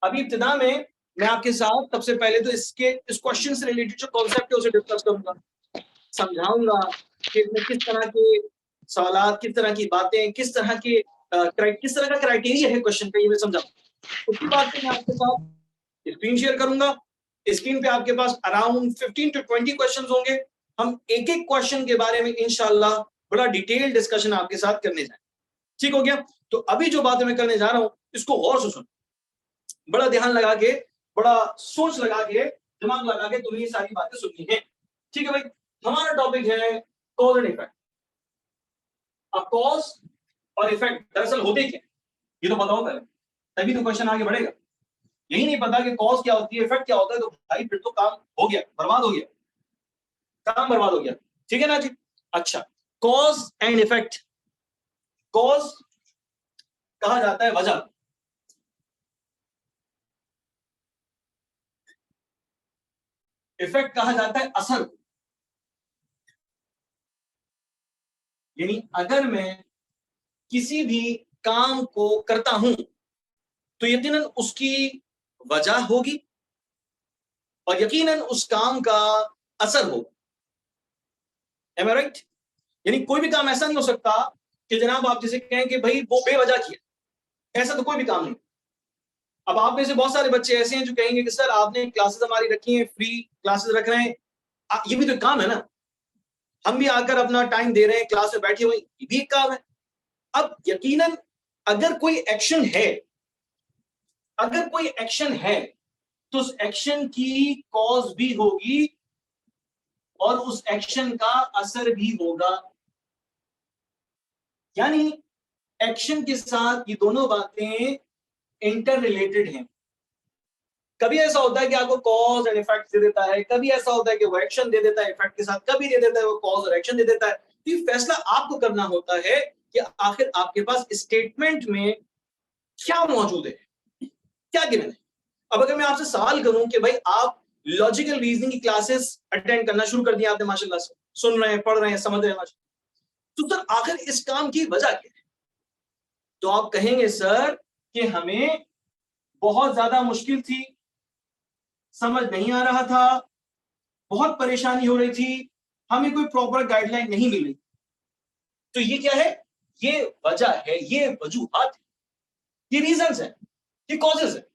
अभी इब्तिदा में मैं आपके साथ सबसे पहले तो इस क्वेश्चन से रिलेटेड जो कॉन्सेप्ट है उसे डिस्कस करूंगा, समझाऊंगा कि इसमें किस तरह के सवालात, किस तरह की बातें, किस तरह का क्राइटेरिया है क्वेश्चन का, ये मैं समझाऊंगा। उसके बाद मैं आपके साथ स्क्रीन शेयर करूंगा, स्क्रीन पे आपके पास अराउंड 15 to 20 क्वेश्चंस होंगे। हम एक एक क्वेश्चन के बारे में इंशाल्लाह बड़ा डिटेल डिस्कशन आपके साथ करने जाएंगे, ठीक हो गया। तो अभी जो बातें मैं करने जा रहा हूं इसको गौर से सुनो, बड़ा ध्यान लगा के, बड़ा सोच लगा के, दिमाग लगा के तुम्हें ये सारी बातें सुननी है, ठीक है भाई। हमारा टॉपिक है कॉज एंड इफेक्ट। अब कॉज और इफेक्ट दरअसल होते क्या, ये तो बताओ पहले, तभी तो क्वेश्चन आगे बढ़ेगा। यही नहीं पता कि कॉज क्या होती है, इफेक्ट क्या होता है, तो भाई फिर तो काम हो गया, बर्बाद हो गया, काम बर्बाद हो गया, ठीक है ना जी। अच्छा, कॉज एंड इफेक्ट। कॉज कहा जाता है वजह, इफेक्ट कहा जाता है असर। यानी अगर मैं किसी भी काम को करता हूं तो यकीनन उसकी वजह होगी और यकीनन उस काम का असर होगा। Am I right? यानी कोई भी काम ऐसा नहीं हो सकता कि जनाब आप जिसे कहें कि भाई वो बेवजह किया, ऐसा तो कोई भी काम नहीं। अब आप में से बहुत सारे बच्चे ऐसे हैं जो कहेंगे कि सर आपने क्लासेस हमारी रखी हैं, फ्री क्लासेस रख रहे हैं, ये भी तो काम है ना, हम भी आकर अपना टाइम दे रहे हैं, क्लास में बैठे हुए, ये भी एक काम है। अब यकीनन अगर कोई एक्शन है, अगर कोई एक्शन है तो उस एक्शन की कॉज भी होगी और उस एक्शन का असर भी होगा। यानी एक्शन के साथ ये दोनों बातें इंटर रिलेटेड हैं। कभी ऐसा होता है कि आपको कॉज एंड इफेक्ट दे देता है, कभी ऐसा होता है कि वो एक्शन दे देता है इफेक्ट के साथ, कभी दे देता है वो कॉज और एक्शन दे देता है। तो ये फैसला आपको करना होता है कि आखिर आपके पास स्टेटमेंट में क्या मौजूद है, क्या गिवन है। अब अगर मैं आपसे सवाल करूं कि भाई आप लॉजिकल रीजनिंग की क्लासेस अटेंड करना शुरू कर दिया आपने, माशाल्लाह से सुन रहे हैं, पढ़ रहे हैं, समझ रहे हैं, तो सर आखिर इस काम की वजह क्या है? तो आप कहेंगे सर कि हमें बहुत ज्यादा मुश्किल थी, समझ नहीं आ रहा था, बहुत परेशानी हो रही थी, हमें कोई प्रॉपर गाइडलाइन नहीं मिल रही। तो ये क्या है? ये वजह है, ये वजूहात है, ये रीजंस है, ये कॉजेज है।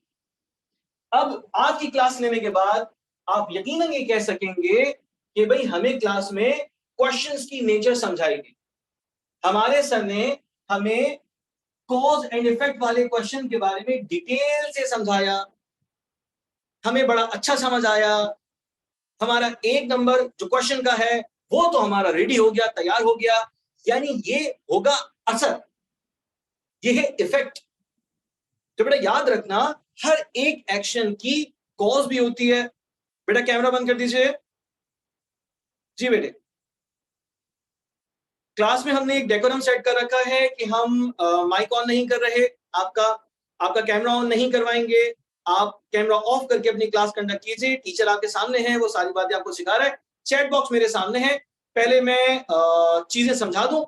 अब आज की क्लास लेने के बाद आप यकीनन ये कह सकेंगे कि भाई हमें क्लास में क्वेश्चंस की नेचर समझाई गई, हमारे सर ने हमें कॉज एंड इफेक्ट वाले क्वेश्चन के बारे में डिटेल से समझाया, हमें बड़ा अच्छा समझ आया, हमारा एक नंबर जो क्वेश्चन का है वो तो हमारा रेडी हो गया, तैयार हो गया। यानी ये होगा असर, ये है इफेक्ट। तो बेटा याद रखना, हर एक एक्शन की कॉज भी होती है। बेटा कैमरा बंद कर दीजिए। जी बेटे, क्लास में हमने एक डेकोरम सेट कर रखा है कि हम माइक ऑन नहीं कर रहे, आपका कैमरा ऑन नहीं करवाएंगे, आप कैमरा ऑफ करके अपनी क्लास कंडक्ट कीजिए। टीचर आपके सामने है, वो सारी बातें आपको सिखा रहा है। चैट बॉक्स मेरे सामने है, पहले मैं चीजें समझा दूं,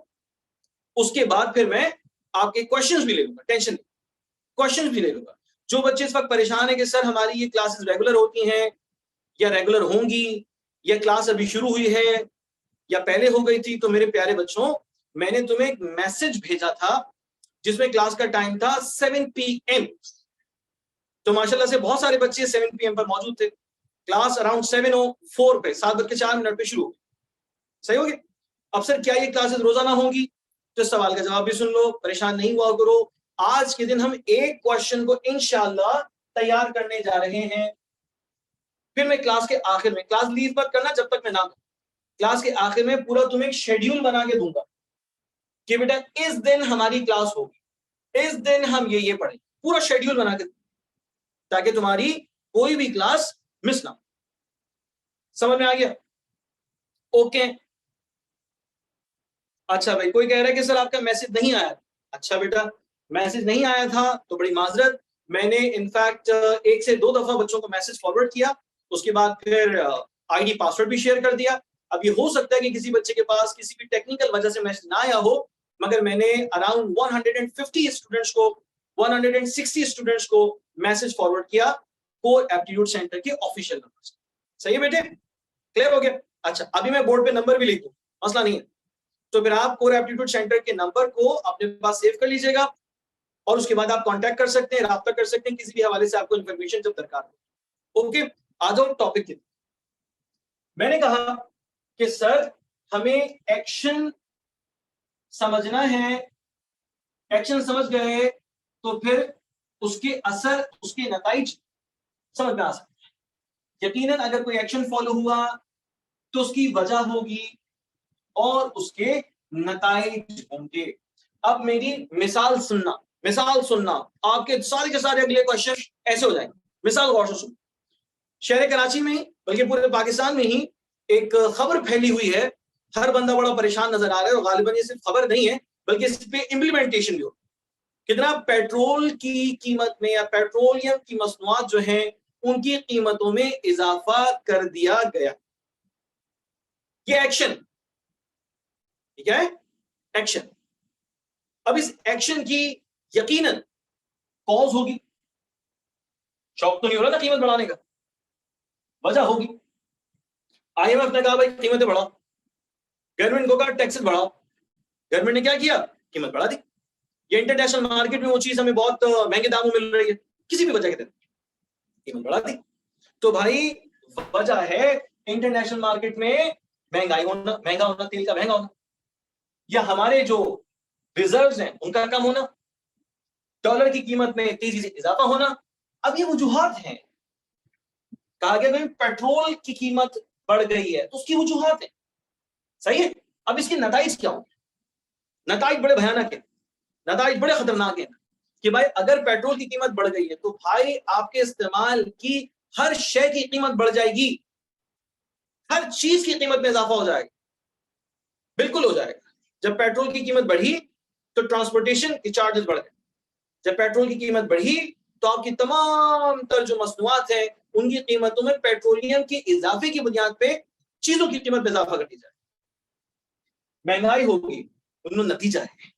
उसके बाद फिर मैं आपके क्वेश्चंस भी ले लूंगा, टेंशन क्वेश्चंस भी ले लूंगा। जो बच्चे इस वक्त परेशान है कि सर हमारी ये क्लासेस रेगुलर होती हैं या रेगुलर होंगी, या क्लास अभी शुरू हुई है या पहले हो गई थी, तो मेरे प्यारे बच्चों मैंने तुम्हें एक मैसेज भेजा था जिसमें क्लास का टाइम था 7 PM। तो माशाल्लाह से बहुत सारे बच्चे 7 PM पर मौजूद थे। क्लास अराउंड 7:04 पे, 7:04 पे शुरू हो गई। सही हो गया? अब सर क्या ये क्लासेस रोजाना होंगी? तो इस सवाल का जवाब भी सुन लो, परेशान नहीं हुआ करो। आज के दिन हम एक क्वेश्चन को इंशाल्लाह तैयार करने जा रहे हैं। फिर मैं क्लास के आखिर में, क्लास लीव मत करना जब तक मैं ना कहूं, क्लास के आखिर में पूरा तुम्हें एक शेड्यूल बना के दूंगा कि बेटा इस दिन हमारी क्लास होगी, इस दिन हम ये पढ़ेंगे, पूरा शेड्यूल बना के, ताकि तुम्हारी कोई भी क्लास मिस ना हो। समझ में आ गया? ओके। अच्छा भाई, कोई कह रहा है कि सर आपका मैसेज नहीं आया। अच्छा बेटा, मैसेज नहीं आया था तो बड़ी माजरत। मैंने इनफैक्ट 1 से 2 दफा बच्चों को मैसेज फॉरवर्ड किया, उसके बाद फिर आईडी पासवर्ड भी शेयर कर दिया। अब ये हो सकता है कि किसी बच्चे के पास किसी भी टेक्निकल वजह से मैसेज ना आया हो, मगर मैंने अराउंड 150 स्टूडेंट्स को, 160 स्टूडेंट्स को मैसेज फॉरवर्ड किया कोर एप्टीट्यूड सेंटर के ऑफिशियल नंबर से। सही है बेटे? क्लियर हो गया? अच्छा, अभी मैं बोर्ड पे नंबर भी लिख दूं, मसला नहीं है। तो फिर आप कोर एप्टीट्यूड सेंटर के नंबर को अपने पास सेव कर लीजिएगा और उसके बाद आप कांटेक्ट कर सकते हैं, राब्ता कर सकते हैं किसी भी हवाले से आपको इंफॉर्मेशन जब दरकार हो। ओके, आ जाओ टॉपिक की। मैंने कहा कि सर हमें एक्शन समझना है, एक्शन समझ गए तो फिर उसके असर, उसके नतीजे समझ में आ सकते हैं। यकीनन अगर कोई एक्शन फॉलो हुआ तो उसकी वजह होगी और उसके नतीजे होंगे। अब मेरी मिसाल सुनना, मिसाल सुनना, आपके सारे के सारे अगले क्वेश्चन ऐसे हो जाएंगे। मिसाल गौर से सुनो। शहर कराची में ही बल्कि पूरे पाकिस्तान में ही एक खबर फैली हुई है, हर बंदा बड़ा परेशान नजर आ रहा है और गालिबन ये सिर्फ खबर नहीं है बल्कि इस पे इम्प्लीमेंटेशन भी हो। कितना पेट्रोल की कीमत में या पेट्रोलियम की मसनूआत जो हैं उनकी कीमतों में इजाफा कर दिया गया। ये एक्शन, ठीक है, एक्शन। अब इस एक्शन की यकीनन कॉज होगी, शौक तो नहीं हो रहा ना कीमत बढ़ाने का, वजह होगी। IMF ने कहा भाई कीमतें बढ़ाओ, गवर्नमेंट को कहा टैक्सेस बढ़ाओ, गवर्नमेंट ने क्या किया, कीमत बढ़ा दी। ये इंटरनेशनल मार्केट में वो चीज हमें बहुत महंगे दामों में मिल रही है, किसी भी वजह के तहत कीमत बढ़ा दी। तो भाई वजह है इंटरनेशनल मार्केट में महंगाई होना, महंगा होना, तेल का महंगा होना, या हमारे जो रिजर्व्स हैं उनका कम होना, डॉलर की कीमत में तेजी से इजाफा होना। अब ये वजूहात हैं। कहा गया भाई पेट्रोल की कीमत बढ़ गई है तो उसकी वजूहात है, सही है। अब इसके नताइज क्या होंगे? नताइज बड़े भयानक है, नताइज बड़े खतरनाक है कि भाई अगर पेट्रोल की कीमत बढ़ गई है तो भाई आपके इस्तेमाल की हर शय की कीमत बढ़ जाएगी, हर चीज की कीमत में इजाफा हो जाएगा, बिल्कुल हो जाएगा। जब पेट्रोल की कीमत बढ़ी तो ट्रांसपोर्टेशन के चार्जेस बढ़ गए, जब पेट्रोल की कीमत बढ़ी तो आपकी तमाम तर जो मसनूआत है उनकी कीमतों में पेट्रोलियम के इजाफे की बुनियाद पे चीजों की कीमत में इजाफा कर दी जाए, महंगाई होगी। उन्होंने नतीजा है,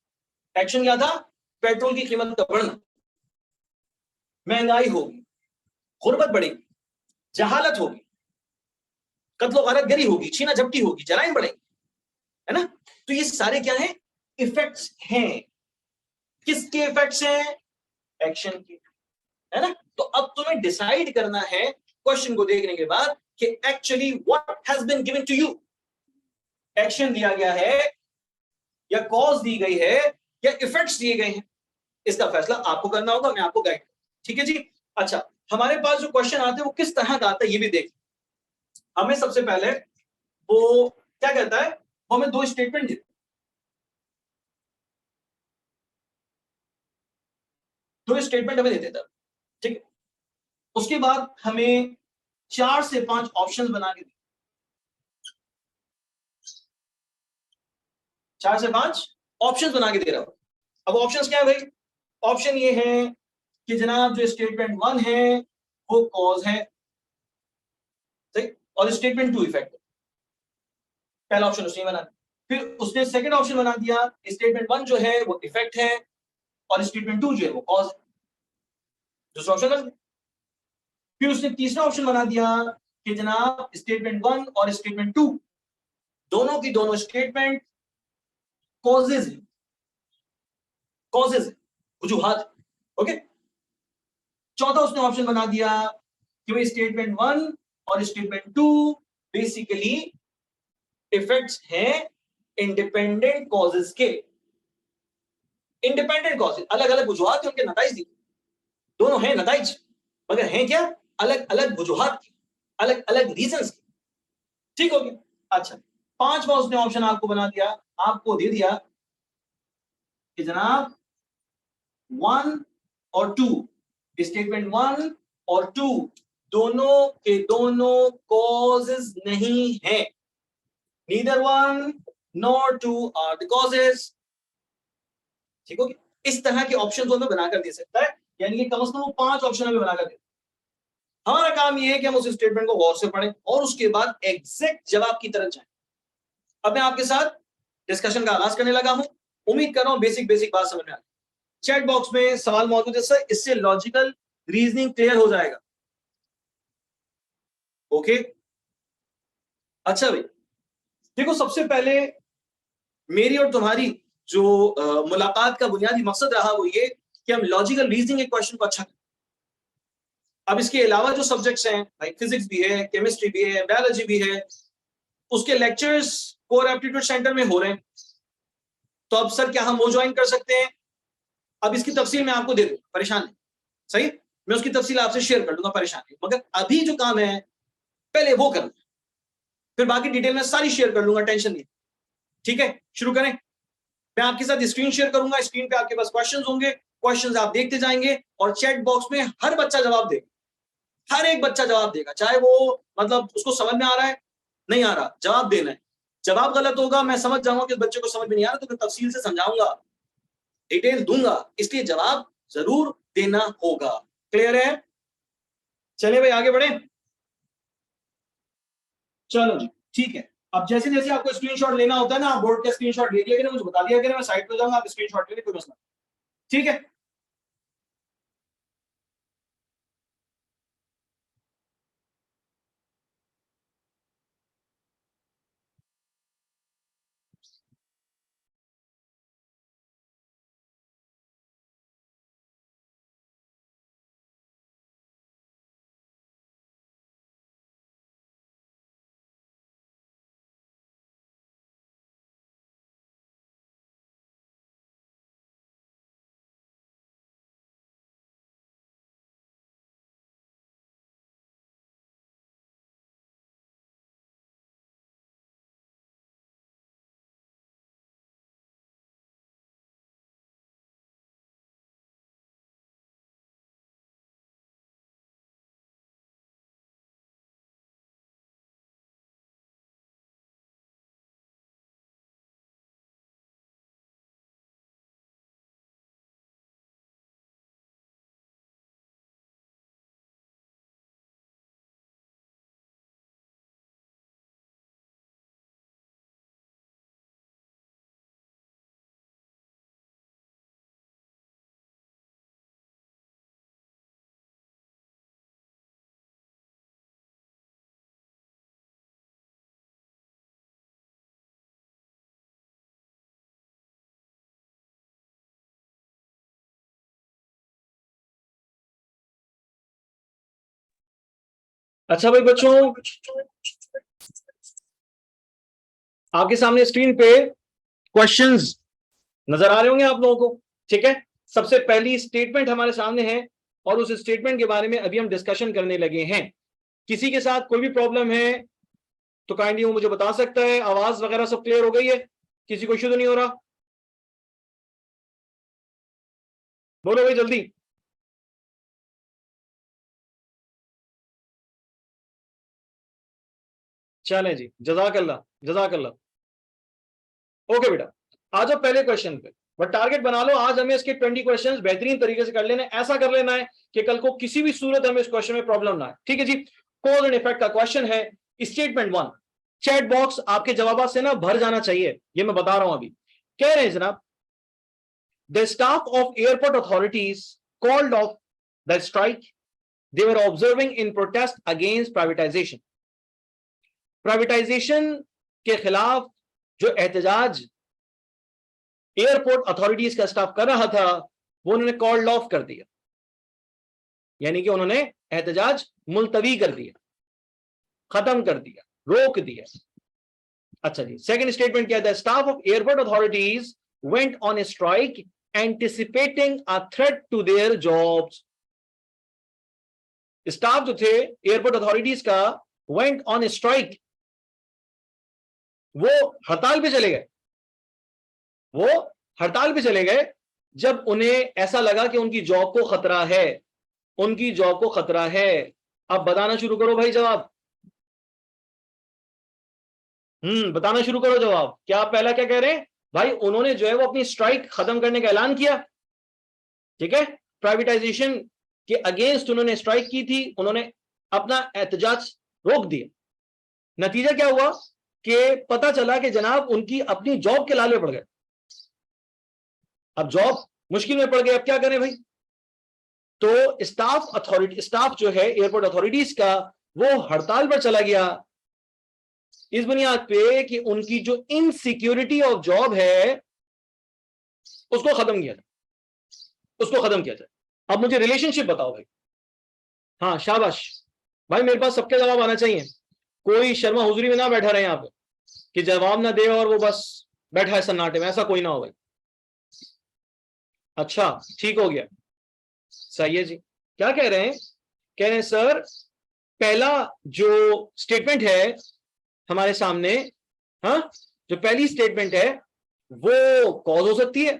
एक्शन क्या था, पेट्रोल की कीमत का बढ़ना, महंगाई होगी, गुर्बत बढ़ेगी, जहालत होगी, कत्लो गारतगरी होगी, छीना झपटी होगी, जराइम बढ़ेंगे, है ना। तो ये सारे क्या हैं, इफेक्ट्स हैं। किसके इफेक्ट्स हैं, एक्शन के, है ना। तो अब तुम्हें डिसाइड करना है क्वेश्चन को देखने के बाद कि actually what has been given to you, action दिया गया है या कॉज दी गई है या इफेक्ट्स दिए गए हैं, इसका फैसला आपको करना होगा, मैं आपको गाइड, ठीक है जी। अच्छा, हमारे पास जो क्वेश्चन आते हैं वो किस तरह का आता है ये भी देख। हमें सबसे पहले वो क्या कहता है, वो हमें दो स्टेटमेंट देता है, दो स्टेटमेंट हमें दे देता है, ठीक है। उसके बाद हमें 4 से 5 ऑप्शंस बना के, 4 से 5 ऑप्शंस बना के दे रहा हूं। अब ऑप्शंस क्या है भाई, ऑप्शन ये है कि जनाब जो स्टेटमेंट 1 है वो कॉज है, सही, और स्टेटमेंट 2 इफेक्ट है। पहला ऑप्शन उसने बना, फिर उसने सेकंड ऑप्शन बना दिया, स्टेटमेंट 1 जो है वो इफेक्ट है और स्टेटमेंट 2 जो है वो कॉज है, दूसरा ऑप्शन बन। फिर उसने तीसरा ऑप्शन बना दिया कि जनाब स्टेटमेंट 1 और स्टेटमेंट 2 दोनों की दोनों स्टेटमेंट कॉजेज है, कॉजेज है, वजूहात, ओके। चौथा उसने ऑप्शन बना दिया कि भाई स्टेटमेंट 1 और स्टेटमेंट 2 बेसिकली इफेक्ट्स हैं इंडिपेंडेंट कॉजेज के, इंडिपेंडेंट कॉजेज, अलग अलग वजूहात उनके नताइज दी, दोनों हैं नताइज मगर हैं क्या, अलग अलग वजूहात की, अलग अलग रीजंस की, ठीक हो गया। अच्छा, पांचवा उसने ऑप्शन आपको बना दिया, आपको दे दिया कि जनाब 1 और 2, स्टेटमेंट 1 और 2 दोनों के दोनों कॉजेज नहीं है, neither 1 nor 2 are the causes, ठीक हो गया। इस तरह के ऑप्शन हमें बनाकर दे सकता है, यानी कि कम से कम वो 5 ऑप्शन हमें बनाकर दे। हमारा काम ये है कि हम उस स्टेटमेंट को गौर से पढ़ें और उसके बाद एग्जैक्ट जवाब की तरफ जाएं। अब मैं आपके साथ डिस्कशन का आगाज करने लगा हूं, उम्मीद कर रहा हूं बेसिक बेसिक बात समझ में आ गई। चैट बॉक्स में सवाल मौजूद है सर, इससे लॉजिकल रीजनिंग क्लियर हो जाएगा, ओके। अच्छा भाई देखो, सबसे पहले मेरी और तुम्हारी जो मुलाकात का बुनियादी मकसद रहा वो ये कि हम लॉजिकल रीजनिंग के क्वेश्चन को अच्छा करें। अब इसके अलावा जो सब्जेक्ट्स हैं भाई, फिजिक्स भी है, केमिस्ट्री भी है, बायोलॉजी भी है, उसके लेक्चर्स कोर एप्टीट्यूड सेंटर में हो रहे हैं। तो अब सर क्या हम वो ज्वाइन कर सकते हैं? अब इसकी तफसील मैं आपको दे दूंगा, परेशान नहीं, सही, मैं उसकी तफसील आपसे शेयर कर दूंगा, परेशान नहीं। मगर अभी जो काम है पहले वो करना, फिर बाकी डिटेल में सारी शेयर कर लूंगा, टेंशन नहीं, ठीक है। शुरू करें, मैं आपके साथ स्क्रीन शेयर करूंगा, स्क्रीन पे आपके पास क्वेश्चंस होंगे, क्वेश्चंस आप देखते जाएंगे और चैट बॉक्स में हर बच्चा जवाब देगा, हर एक बच्चा जवाब देगा, चाहे वो मतलब उसको समझ में आ रहा है नहीं आ रहा, जवाब देना है। जवाब गलत होगा, मैं समझ जाऊंगा कि बच्चे को समझ में नहीं आ रहा, तो मैं तफसील से समझाऊंगा, डिटेल दूंगा, इसलिए जवाब जरूर देना होगा। क्लियर है? चलिए भाई आगे बढ़े। चलो जी ठीक है। अब जैसे जैसे आपको स्क्रीनशॉट लेना होता है ना, आप बोर्ड का स्क्रीनशॉट ले लिया करें, मुझे बता दिया करें, मैं साइड पे जाऊंगा, आप स्क्रीनशॉट ले लें, कोई मसला नहीं। ठीक है। अच्छा भाई बच्चों, आपके सामने स्क्रीन पे क्वेश्चंस नजर आ रहे होंगे आप लोगों को। ठीक है, सबसे पहली स्टेटमेंट हमारे सामने है और उस स्टेटमेंट के बारे में अभी हम डिस्कशन करने लगे हैं। किसी के साथ कोई भी प्रॉब्लम है तो काइंडली वो मुझे बता सकता है। आवाज वगैरह सब क्लियर हो गई है? किसी को इश्यू तो नहीं हो रहा? बोलो भाई जल्दी। चलें जी, जजाकल्ला जजाकल्ला। ओके बेटा, आ जाओ पहले क्वेश्चन पे। बट टारगेट बना लो, आज हमें इसके 20 क्वेश्चंस बेहतरीन तरीके से कर लेने। ऐसा कर लेना है कि कल को किसी भी सूरत हमें इस क्वेश्चन में प्रॉब्लम ना है। ठीक है जी। कॉज एंड इफेक्ट का क्वेश्चन है। स्टेटमेंट 1, चैट बॉक्स आपके जवाब से ना भर जाना चाहिए, ये मैं बता रहा हूं अभी। कह रहे हैं जनाब, the staff of airport authorities called off the strike they were observing in protest against privatisation. Privatisation के खिलाफ जो एहतजाज एयरपोर्ट अथॉरिटीज का स्टाफ कर रहा था, वो उन्होंने कॉल्ड ऑफ कर दिया, यानी कि उन्होंने एहतजाज मुलतवी कर दिया, खत्म कर दिया, रोक दिया। अच्छा जी, सेकंड स्टेटमेंट क्या था? Staff of airport authorities went on a strike anticipating a threat to their jobs. Staff जो थे एयरपोर्ट अथॉरिटीज का, वेंट ऑन ए स्ट्राइक, वो हड़ताल पे चले गए। वो हड़ताल पे चले गए जब उन्हें ऐसा लगा कि उनकी जॉब को खतरा है, उनकी जॉब को खतरा है। अब बताना शुरू करो भाई जवाब। बताना शुरू करो जवाब। क्या आप पहला क्या कह रहे हैं? भाई उन्होंने जो है वो अपनी स्ट्राइक खत्म करने का ऐलान किया। ठीक है, प्राइवेटाइजेशन के अगेंस्ट उन्होंने स्ट्राइक की थी, उन्होंने अपना एहतजाज रोक दिया। नतीजा क्या हुआ कि पता चला कि जनाब उनकी अपनी जॉब के लाले पड़ गए। अब जॉब मुश्किल में पड़ गए, अब क्या करें भाई? तो स्टाफ जो है एयरपोर्ट अथॉरिटीज का, वो हड़ताल पर चला गया इस बुनियाद पे कि उनकी जो इनसिक्योरिटी ऑफ जॉब है उसको खत्म किया जाए, उसको खत्म किया जाए। अब मुझे रिलेशनशिप बताओ भाई। हाँ शाबाश भाई, मेरे पास सबके जवाब आना चाहिए। कोई शर्मा हुजूरी में ना बैठा रहे यहाँ पे कि जवाब ना दे और वो बस बैठा है सन्नाटे में, ऐसा कोई ना हो भाई। अच्छा ठीक हो गया, सही है जी। क्या कह रहे हैं? कह रहे हैं सर, पहला जो स्टेटमेंट है हमारे सामने, हाँ, जो पहली स्टेटमेंट है वो कॉज हो सकती है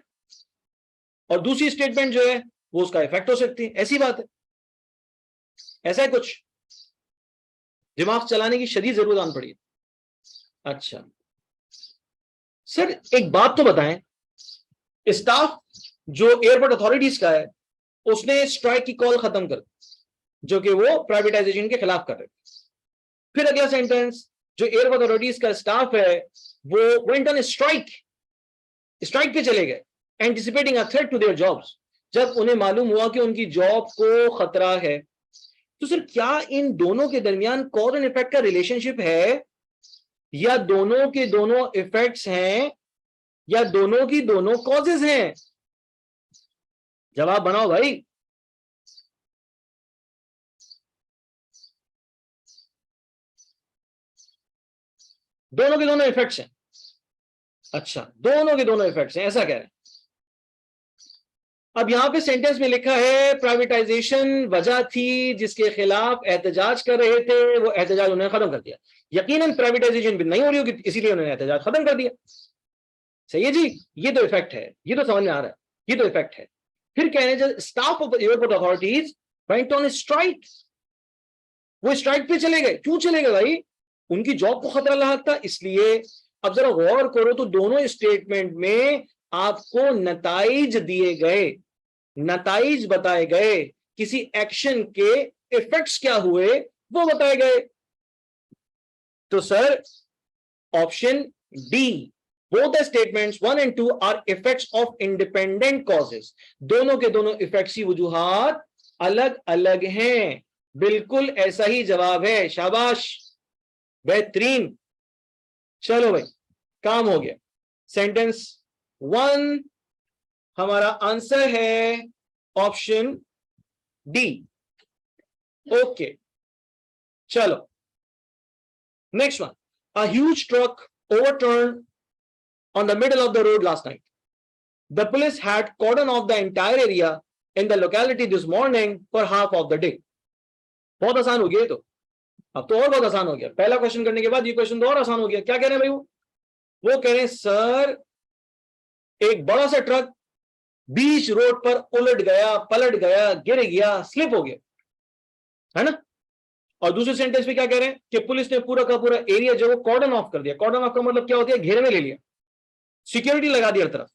और दूसरी स्टेटमेंट जो है वो उसका इफेक्ट हो सकती है। ऐसी बात है, ऐसा है कुछ? दिमाग चलाने की शदीद जरूरत आन पड़ी है। अच्छा सर, एक बात तो बताएं, स्टाफ जो एयरपोर्ट अथॉरिटीज का है उसने स्ट्राइक की कॉल खत्म कर दी, जो कि वो प्राइवेटाइजेशन के खिलाफ कर रहे थे। फिर अगला सेंटेंस, जो एयरपोर्ट अथॉरिटीज का स्टाफ है वो वेंट ऑन स्ट्राइक, स्ट्राइक पे चले गए, anticipating a threat to their jobs, जब उन्हें मालूम हुआ कि उनकी जॉब को खतरा है। तो सर क्या इन दोनों के दरमियान कॉज एंड इफेक्ट का रिलेशनशिप है, या दोनों के दोनों इफेक्ट्स हैं, या दोनों की दोनों कॉजेज हैं? जवाब बनाओ भाई। दोनों के दोनों इफेक्ट्स हैं। अच्छा, दोनों के दोनों इफेक्ट्स हैं, ऐसा कह रहे हैं। अब यहां पे सेंटेंस में लिखा है प्राइवेटाइजेशन वजह थी जिसके खिलाफ एहतजाज कर रहे थे, वो एहतजाज उन्होंने खत्म कर दिया। यकीनन प्राइवेटाइजेशन नहीं हो रही होगी, इसीलिए उन्होंने एहतजाज खत्म कर दिया। सही है जी, ये तो इफेक्ट है, ये तो समझ में आ रहा है, ये तो इफेक्ट है। फिर कहने जो staff of airport authorities went on strike, वो स्ट्राइक पे चले गए। क्यों चले गए भाई? उनकी जॉब को खतरा लायक था इसलिए। अब जरा गौर करो तो दोनों स्टेटमेंट में आपको नताइज दिए गए, नताइज बताए गए, किसी एक्शन के इफेक्ट्स क्या हुए वो बताए गए। तो sir option D, both the statements 1 and 2 are effects of independent causes, दोनों के दोनों इफेक्ट्स की वजूहात अलग अलग हैं। बिल्कुल ऐसा ही जवाब है, शाबाश, बेहतरीन। चलो भाई, काम हो गया। सेंटेंस 1 हमारा आंसर है ऑप्शन डी। ओके, चलो next one. A huge truck overturned on the middle of the road last night. The police had cordoned off the entire area in the locality this morning for half of the day. बहुत आसान हो गया तो, अब तो और बहुत आसान हो गया। पहला क्वेश्चन करने के बाद ये क्वेश्चन तो और आसान हो गया। क्या कह रहे हैं भाई? वो कह रहे हैं सर एक बड़ा सा ट्रक बीच रोड पर उलट गया, पलट गया, गिर गया, स्लिप हो गया, है ना। और दूसरे सेंटेंस में क्या कह रहे हैं कि पुलिस ने पूरा का पूरा एरिया जो वो कॉर्डन ऑफ कर दिया। कॉर्डन ऑफ का मतलब क्या होता है? घेरे में ले लिया, सिक्योरिटी लगा दी हर तरफ,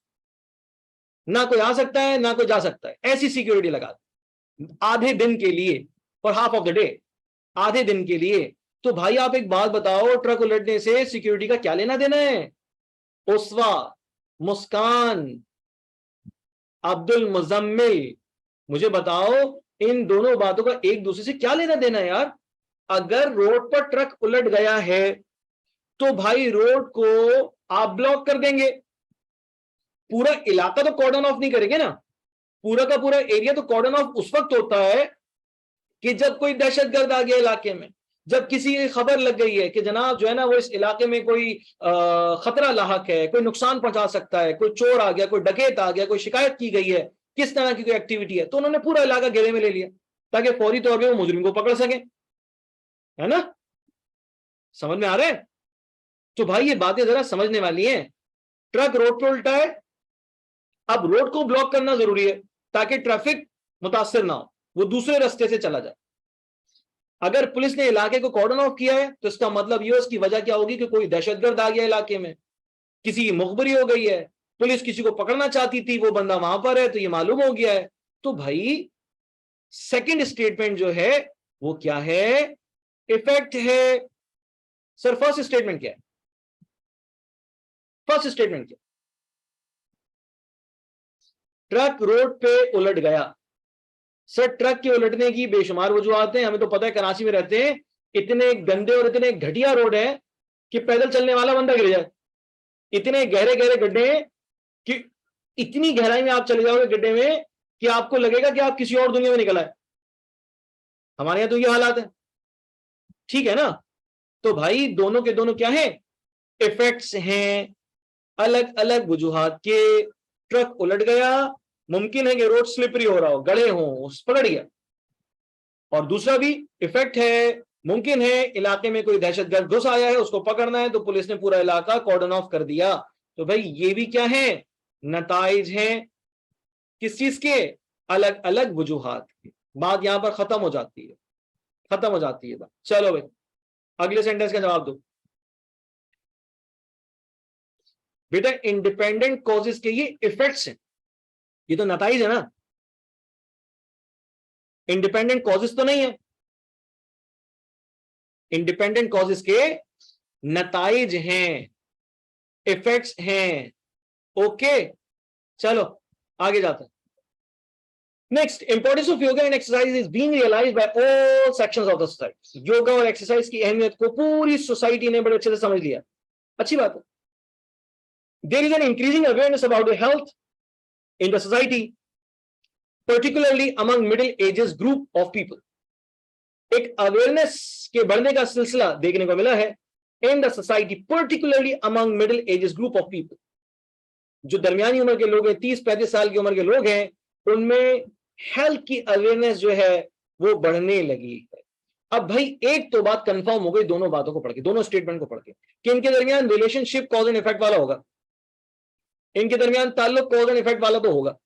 ना कोई आ सकता है ना कोई जा सकता है, ऐसी सिक्योरिटी लगा दी आधे दिन के लिए, for half of the day, आधे दिन के लिए। तो भाई आप एक बात बताओ, ट्रक उलटने से सिक्योरिटी का क्या लेना देना है? उस्वा, मुस्कान, अब्दुल मुजम्मिल, मुझे बताओ इन दोनों बातों का एक दूसरे से क्या लेना देना है यार? अगर रोड पर ट्रक उलट गया है तो भाई रोड को आप ब्लॉक कर देंगे, पूरा इलाका तो कॉर्डन ऑफ नहीं करेंगे ना। पूरा का पूरा एरिया तो कॉर्डन ऑफ उस वक्त होता है कि जब कोई दहशतगर्द आ गया इलाके में, जब किसी की खबर लग गई है कि जनाब जो है ना वो इस इलाके में कोई खतरा लाहक है, कोई नुकसान पहुंचा सकता है, कोई चोर आ गया, कोई डकैत आ गया, कोई शिकायत की गई है, किस तरह की कोई एक्टिविटी है, तो उन्होंने पूरा इलाका घेरे में ले लिया ताकि फौरी तौर पर वो मुजरिम को पकड़ सके, है ना। समझ में आ रहा है? तो भाई ये बातें जरा समझने वाली हैं। ट्रक रोड पर उल्टा है, अब रोड को ब्लॉक करना जरूरी है ताकि ट्रैफिक मुतासर ना हो, वो दूसरे रास्ते से चला जाए। अगर पुलिस ने इलाके को कॉर्डन ऑफ किया है तो इसका मतलब ये, उसकी वजह क्या होगी कि कोई दहशतगर्द आ गया इलाके में, किसी की मुखबरी हो गई है, पुलिस किसी को पकड़ना चाहती थी, वो बंदा वहां पर है तो ये मालूम हो गया है। तो भाई सेकंड स्टेटमेंट जो है वो क्या है? इफेक्ट है। सर फर्स्ट स्टेटमेंट क्या है? फर्स्ट स्टेटमेंट क्या? ट्रक रोड पे उलट गया। सर ट्रक के उलटने की बेशुमार वजूहत हैं, हमें तो पता है कराची में रहते हैं, इतने गंदे और इतने घटिया रोड है कि पैदल चलने वाला बंदा गिर जाए। इतने गहरे गहरे गड्ढे हैं कि इतनी गहराई में आप चले जाओगे गड्ढे में कि आपको लगेगा कि आप किसी और दुनिया में निकल आए। हमारे यहां तो ये हालात है, ठीक है ना। तो भाई दोनों के दोनों क्या है? इफेक्ट्स हैं, अलग अलग वजूहत के। ट्रक उलट गया, मुमकिन है कि रोड स्लिपरी हो रहा हो, गड़े हो, पकड़ गया। और दूसरा भी इफेक्ट है, मुमकिन है इलाके में कोई दहशतगर्द घुस आया है, उसको पकड़ना है, तो पुलिस ने पूरा इलाका कॉर्डन ऑफ कर दिया। तो भाई ये भी क्या है? नताइज हैं, किस चीज के? अलग अलग वजूहात की। बात यहां पर खत्म हो जाती है, खत्म हो जाती है बात। चलो भाई अगले सेंटेंस का जवाब दो बेटा। इंडिपेंडेंट कॉजेस के ये इफेक्ट्स हैं, ये तो नताइज है ना, इंडिपेंडेंट कॉजेस तो नहीं है। इंडिपेंडेंट कॉजेस के नताइज हैं, इफेक्ट्स हैं। ओके, चलो आगे जाते हैं। Next, importance of yoga and exercise is being realised by all sections of the society. Yoga और एक्सरसाइज की अहमियत को पूरी सोसाइटी ने बड़े अच्छे से समझ लिया। अच्छी बात है। There is an increasing awareness about the health in the society, particularly among middle ages group of people. एक अवेयरनेस के बढ़ने का सिलसिला देखने को मिला है in the society, particularly among middle ages group of people. जो दरमियानी उम्र के लोग हैं, 30-35 साल की उम्र के लोग हैं, उनमें हेल्थ की अवेयरनेस जो है वो बढ़ने लगी है। अब भाई एक तो बात कंफर्म हो गई दोनों बातों को पढ़ के, दोनों स्टेटमेंट को पढ़ के, कि इनके दरमियान रिलेशनशिप कॉज एंड इफेक्ट वाला होगा, इनके दरमियान ताल्लुक कॉज एंड इफेक्ट वाला तो होगा।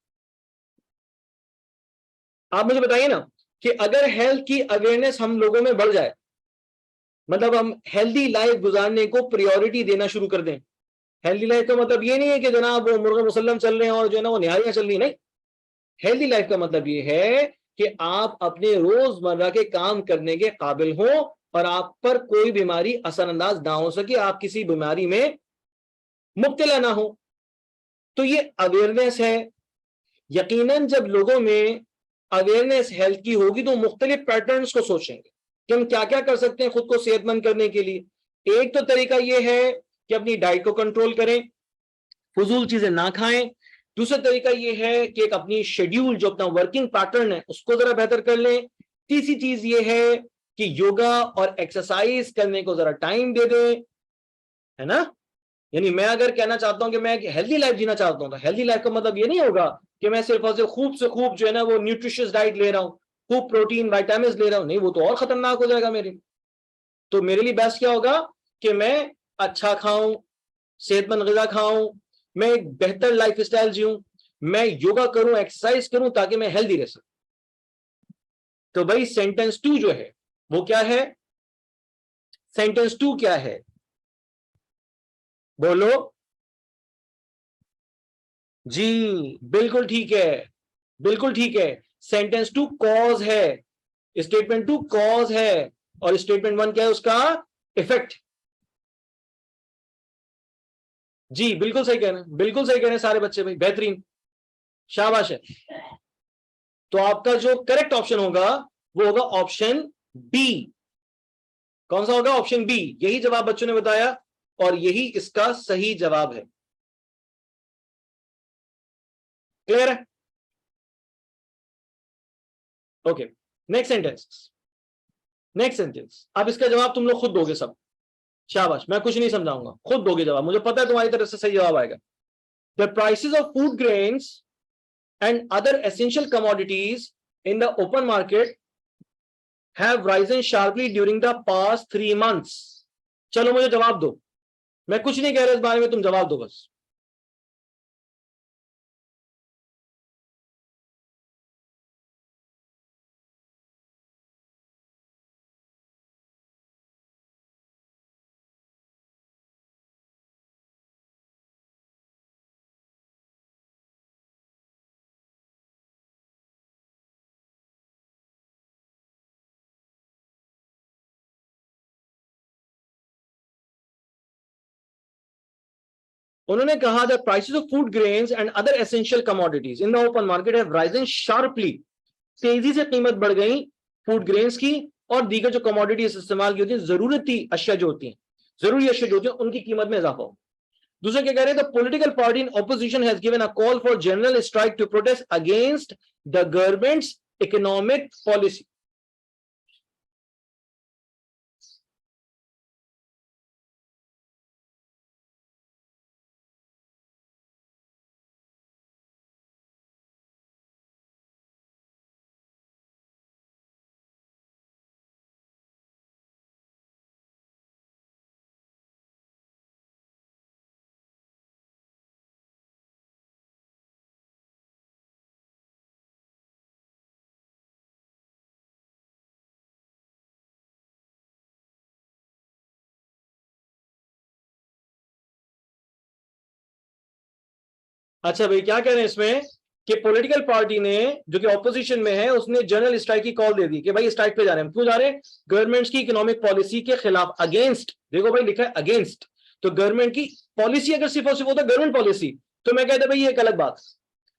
आप मुझे बताइए ना कि अगर हेल्थ की अवेयरनेस हम लोगों में बढ़ जाए, मतलब हम हेल्दी लाइफ गुजारने को प्रायोरिटी देना शुरू कर दें। हेल्दी लाइफ का मतलब ये नहीं है कि जनाब वो मुर्गा मुसल्लम चल रहे हैं और जो है ना वो निहारियां चल रही, नहीं। हेल्दी लाइफ का मतलब ये है कि आप अपने रोजमर्रा के काम करने के काबिल हो और आप पर कोई बीमारी असरअंदाज ना हो सके, आप किसी बीमारी में मुब्तला ना हो। तो ये अवेयरनेस है। यकीनन जब लोगों में अवेयरनेस हेल्थ की होगी तो मुख्तलिफ पैटर्न्स को सोचेंगे कि हम क्या क्या कर सकते हैं खुद को सेहतमंद करने के लिए। एक तो तरीका यह है कि अपनी डाइट को कंट्रोल करें, फजूल चीजें ना खाएं। दूसरा तरीका यह है कि एक अपनी शेड्यूल, जो अपना वर्किंग पैटर्न है, उसको जरा बेहतर कर लें। तीसरी चीज यह है कि योगा और एक्सरसाइज करने को जरा टाइम दे दें, है ना। यानी मैं अगर कहना चाहता हूं कि मैं एक हेल्दी लाइफ जीना चाहता हूं, तो हेल्दी लाइफ का मतलब ये नहीं होगा कि मैं सिर्फ और सिर्फ खूब से खूब जो है ना वो न्यूट्रिशियस डाइट ले रहा हूं, खूब प्रोटीन विटामिन ले रहा हूं, नहीं, वो तो और खतरनाक हो जाएगा मेरे लिए। तो मेरे लिए बेस्ट क्या होगा कि मैं अच्छा खाऊं, सेहतमंद ग़िज़ा खाऊं, मैं एक बेहतर लाइफ स्टाइल जीऊं, मैं योगा करूं, एक्सरसाइज करूं, ताकि मैं हेल्दी रह सकूं। तो भाई सेंटेंस 2 जो है वो क्या है? सेंटेंस 2 क्या है? बोलो जी। बिल्कुल ठीक है, बिल्कुल ठीक है। सेंटेंस 2 कॉज है, स्टेटमेंट 2 कॉज है, और स्टेटमेंट 1 क्या है उसका? इफेक्ट। जी बिल्कुल सही कह रहे हैं, बिल्कुल सही कह रहे हैं सारे बच्चे भाई, बेहतरीन, शाबाश है। तो आपका जो करेक्ट ऑप्शन होगा वो होगा ऑप्शन बी। कौन सा होगा? Option B. यही जवाब बच्चों ने बताया और यही इसका सही जवाब है। क्लियर है? Okay, next sentence. Next sentence, अब इसका जवाब तुम लोग खुद दोगे सब। शाबाश, मैं कुछ नहीं समझाऊंगा, खुद दोगे जवाब, मुझे पता है तुम्हारी तरफ से सही जवाब आएगा। The prices of food grains and other essential commodities in the open market have risen sharply during the past 3 months. चलो मुझे जवाब दो, मैं कुछ नहीं कह रहा इस बारे में, तुम जवाब दो बस। उन्होंने कहा the prices of food grains and other essential commodities in the open market have Ryzen sharply. तेजी से कीमत बढ़ गई फूड ग्रेन्स की और दीगर जो कमोडिटीज इस्तेमाल की होती है, जरूरती अशिया जो होती हैं, जरूरी अशिया जो होती है, उनकी कीमत में इजाफा हो। दूसरा क्या कह रहे हैं? The political party in opposition has given a call for general strike to protest against the government's economic policy. अच्छा भाई, क्या कह रहे हैं इसमें कि पॉलिटिकल पार्टी ने जो कि ऑपोजिशन में है उसने जनरल स्ट्राइक की कॉल दे दी कि भाई स्ट्राइक पे जा रहे हैं। क्यों जा रहे हैं? गवर्नमेंट्स की इकोनॉमिक पॉलिसी के खिलाफ, अगेंस्ट। देखो भाई लिखा है अगेंस्ट, तो गवर्नमेंट की पॉलिसी अगर सिर्फ और सिर्फ होता गवर्नमेंट पॉलिसी तो मैं कहता भाई ये एक अलग बात।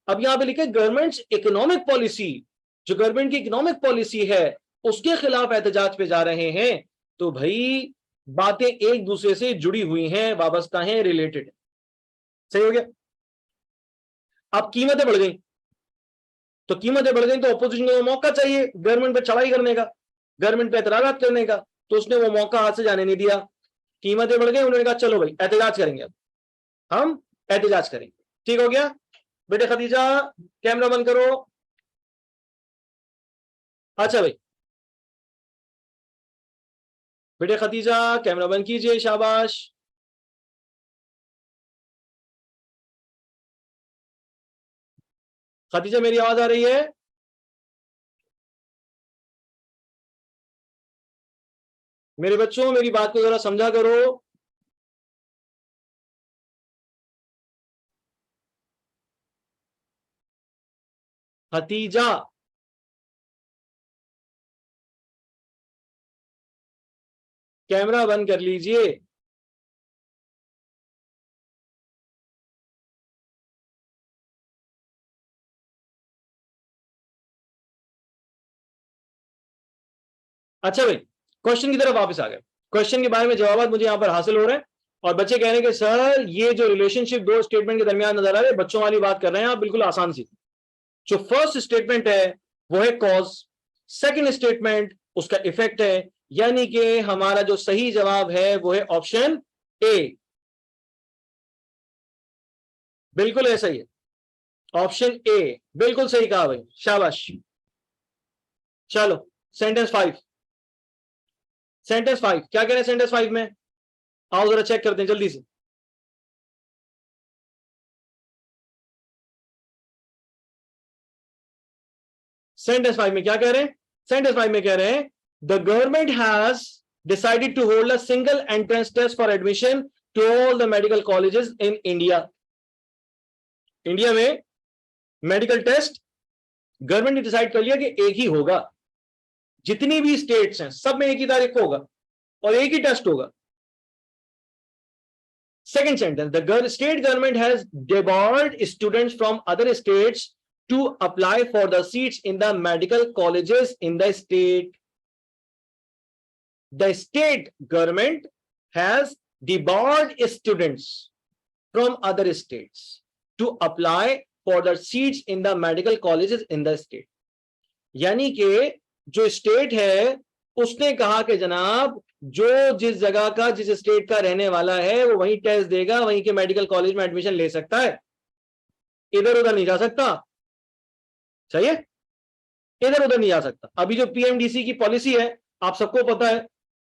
अब यहां पे लिखा है गवर्नमेंट इकोनॉमिक पॉलिसी, जो गवर्नमेंट की इकोनॉमिक पॉलिसी है उसके खिलाफ एहतजाज पे जा रहे हैं। तो भाई बातें एक दूसरे से जुड़ी हुई हैं, वाबस्ता हैं, रिलेटेड। सही हो गया। अब कीमतें बढ़ गई, तो कीमतें बढ़ गई तो ऑपोजिशन को मौका चाहिए गवर्नमेंट पे चढ़ाई करने का, गवर्नमेंट पे एतराजात करने का, तो उसने वो मौका हाथ से जाने नहीं दिया। कीमतें बढ़ गई, उन्होंने कहा चलो भाई एहतजाज करेंगे, अब हम एहतजाज करेंगे। ठीक हो गया। बेटे खदीजा कैमरा बंद करो। अच्छा भाई बेटे खदीजा कैमरा बंद कीजिए, शाबाश। खदीजा मेरी आवाज आ रही है? मेरे बच्चों मेरी बात को जरा समझा करो। खदीजा कैमरा बंद कर लीजिए। अच्छा भाई क्वेश्चन की तरफ वापस आ गए। क्वेश्चन के बारे में जवाब मुझे यहां पर हासिल हो रहे हैं और बच्चे कह रहे हैं कि सर ये जो रिलेशनशिप दो स्टेटमेंट के दरमियान नजर आ रहे हैं बच्चों वाली बात कर रहे हैं आप, बिल्कुल आसान सी। जो फर्स्ट स्टेटमेंट है वो है कॉज, सेकंड स्टेटमेंट उसका इफेक्ट है, यानी कि हमारा जो सही जवाब है वो है ऑप्शन ए। बिल्कुल ऐसा ही है, ऑप्शन ए बिल्कुल सही कहा भाई, शाबाश। चलो सेंटेंस 5, सेंटेंस 5 क्या कह रहे हैं सेंटेंस 5 में? आओ जरा चेक करते हैं जल्दी से। सेंटेंस 5 में क्या कह रहे हैं? सेंटेंस 5 में कह रहे हैं the government has decided to hold a single entrance test for admission to all the medical colleges in India. India में मेडिकल टेस्ट गवर्नमेंट ने डिसाइड कर लिया कि एक ही होगा, जितनी भी स्टेट्स हैं सब में एक ही तारीख को होगा और एक ही टेस्ट होगा। Second sentence the state government has debarred students from other states to apply for the seats in the medical colleges in the state. The state government has debarred students from other states to apply for the seats in the medical colleges in the state. यानी कि जो state है उसने कहा कि जनाब जो जिस जगह का जिस स्टेट का रहने वाला है वो वहीं टेस्ट देगा, वहीं के मेडिकल कॉलेज में एडमिशन ले सकता है, इधर उधर नहीं जा सकता। सही है, इधर उधर नहीं जा सकता। अभी जो पीएमडीसी की पॉलिसी है आप सबको पता है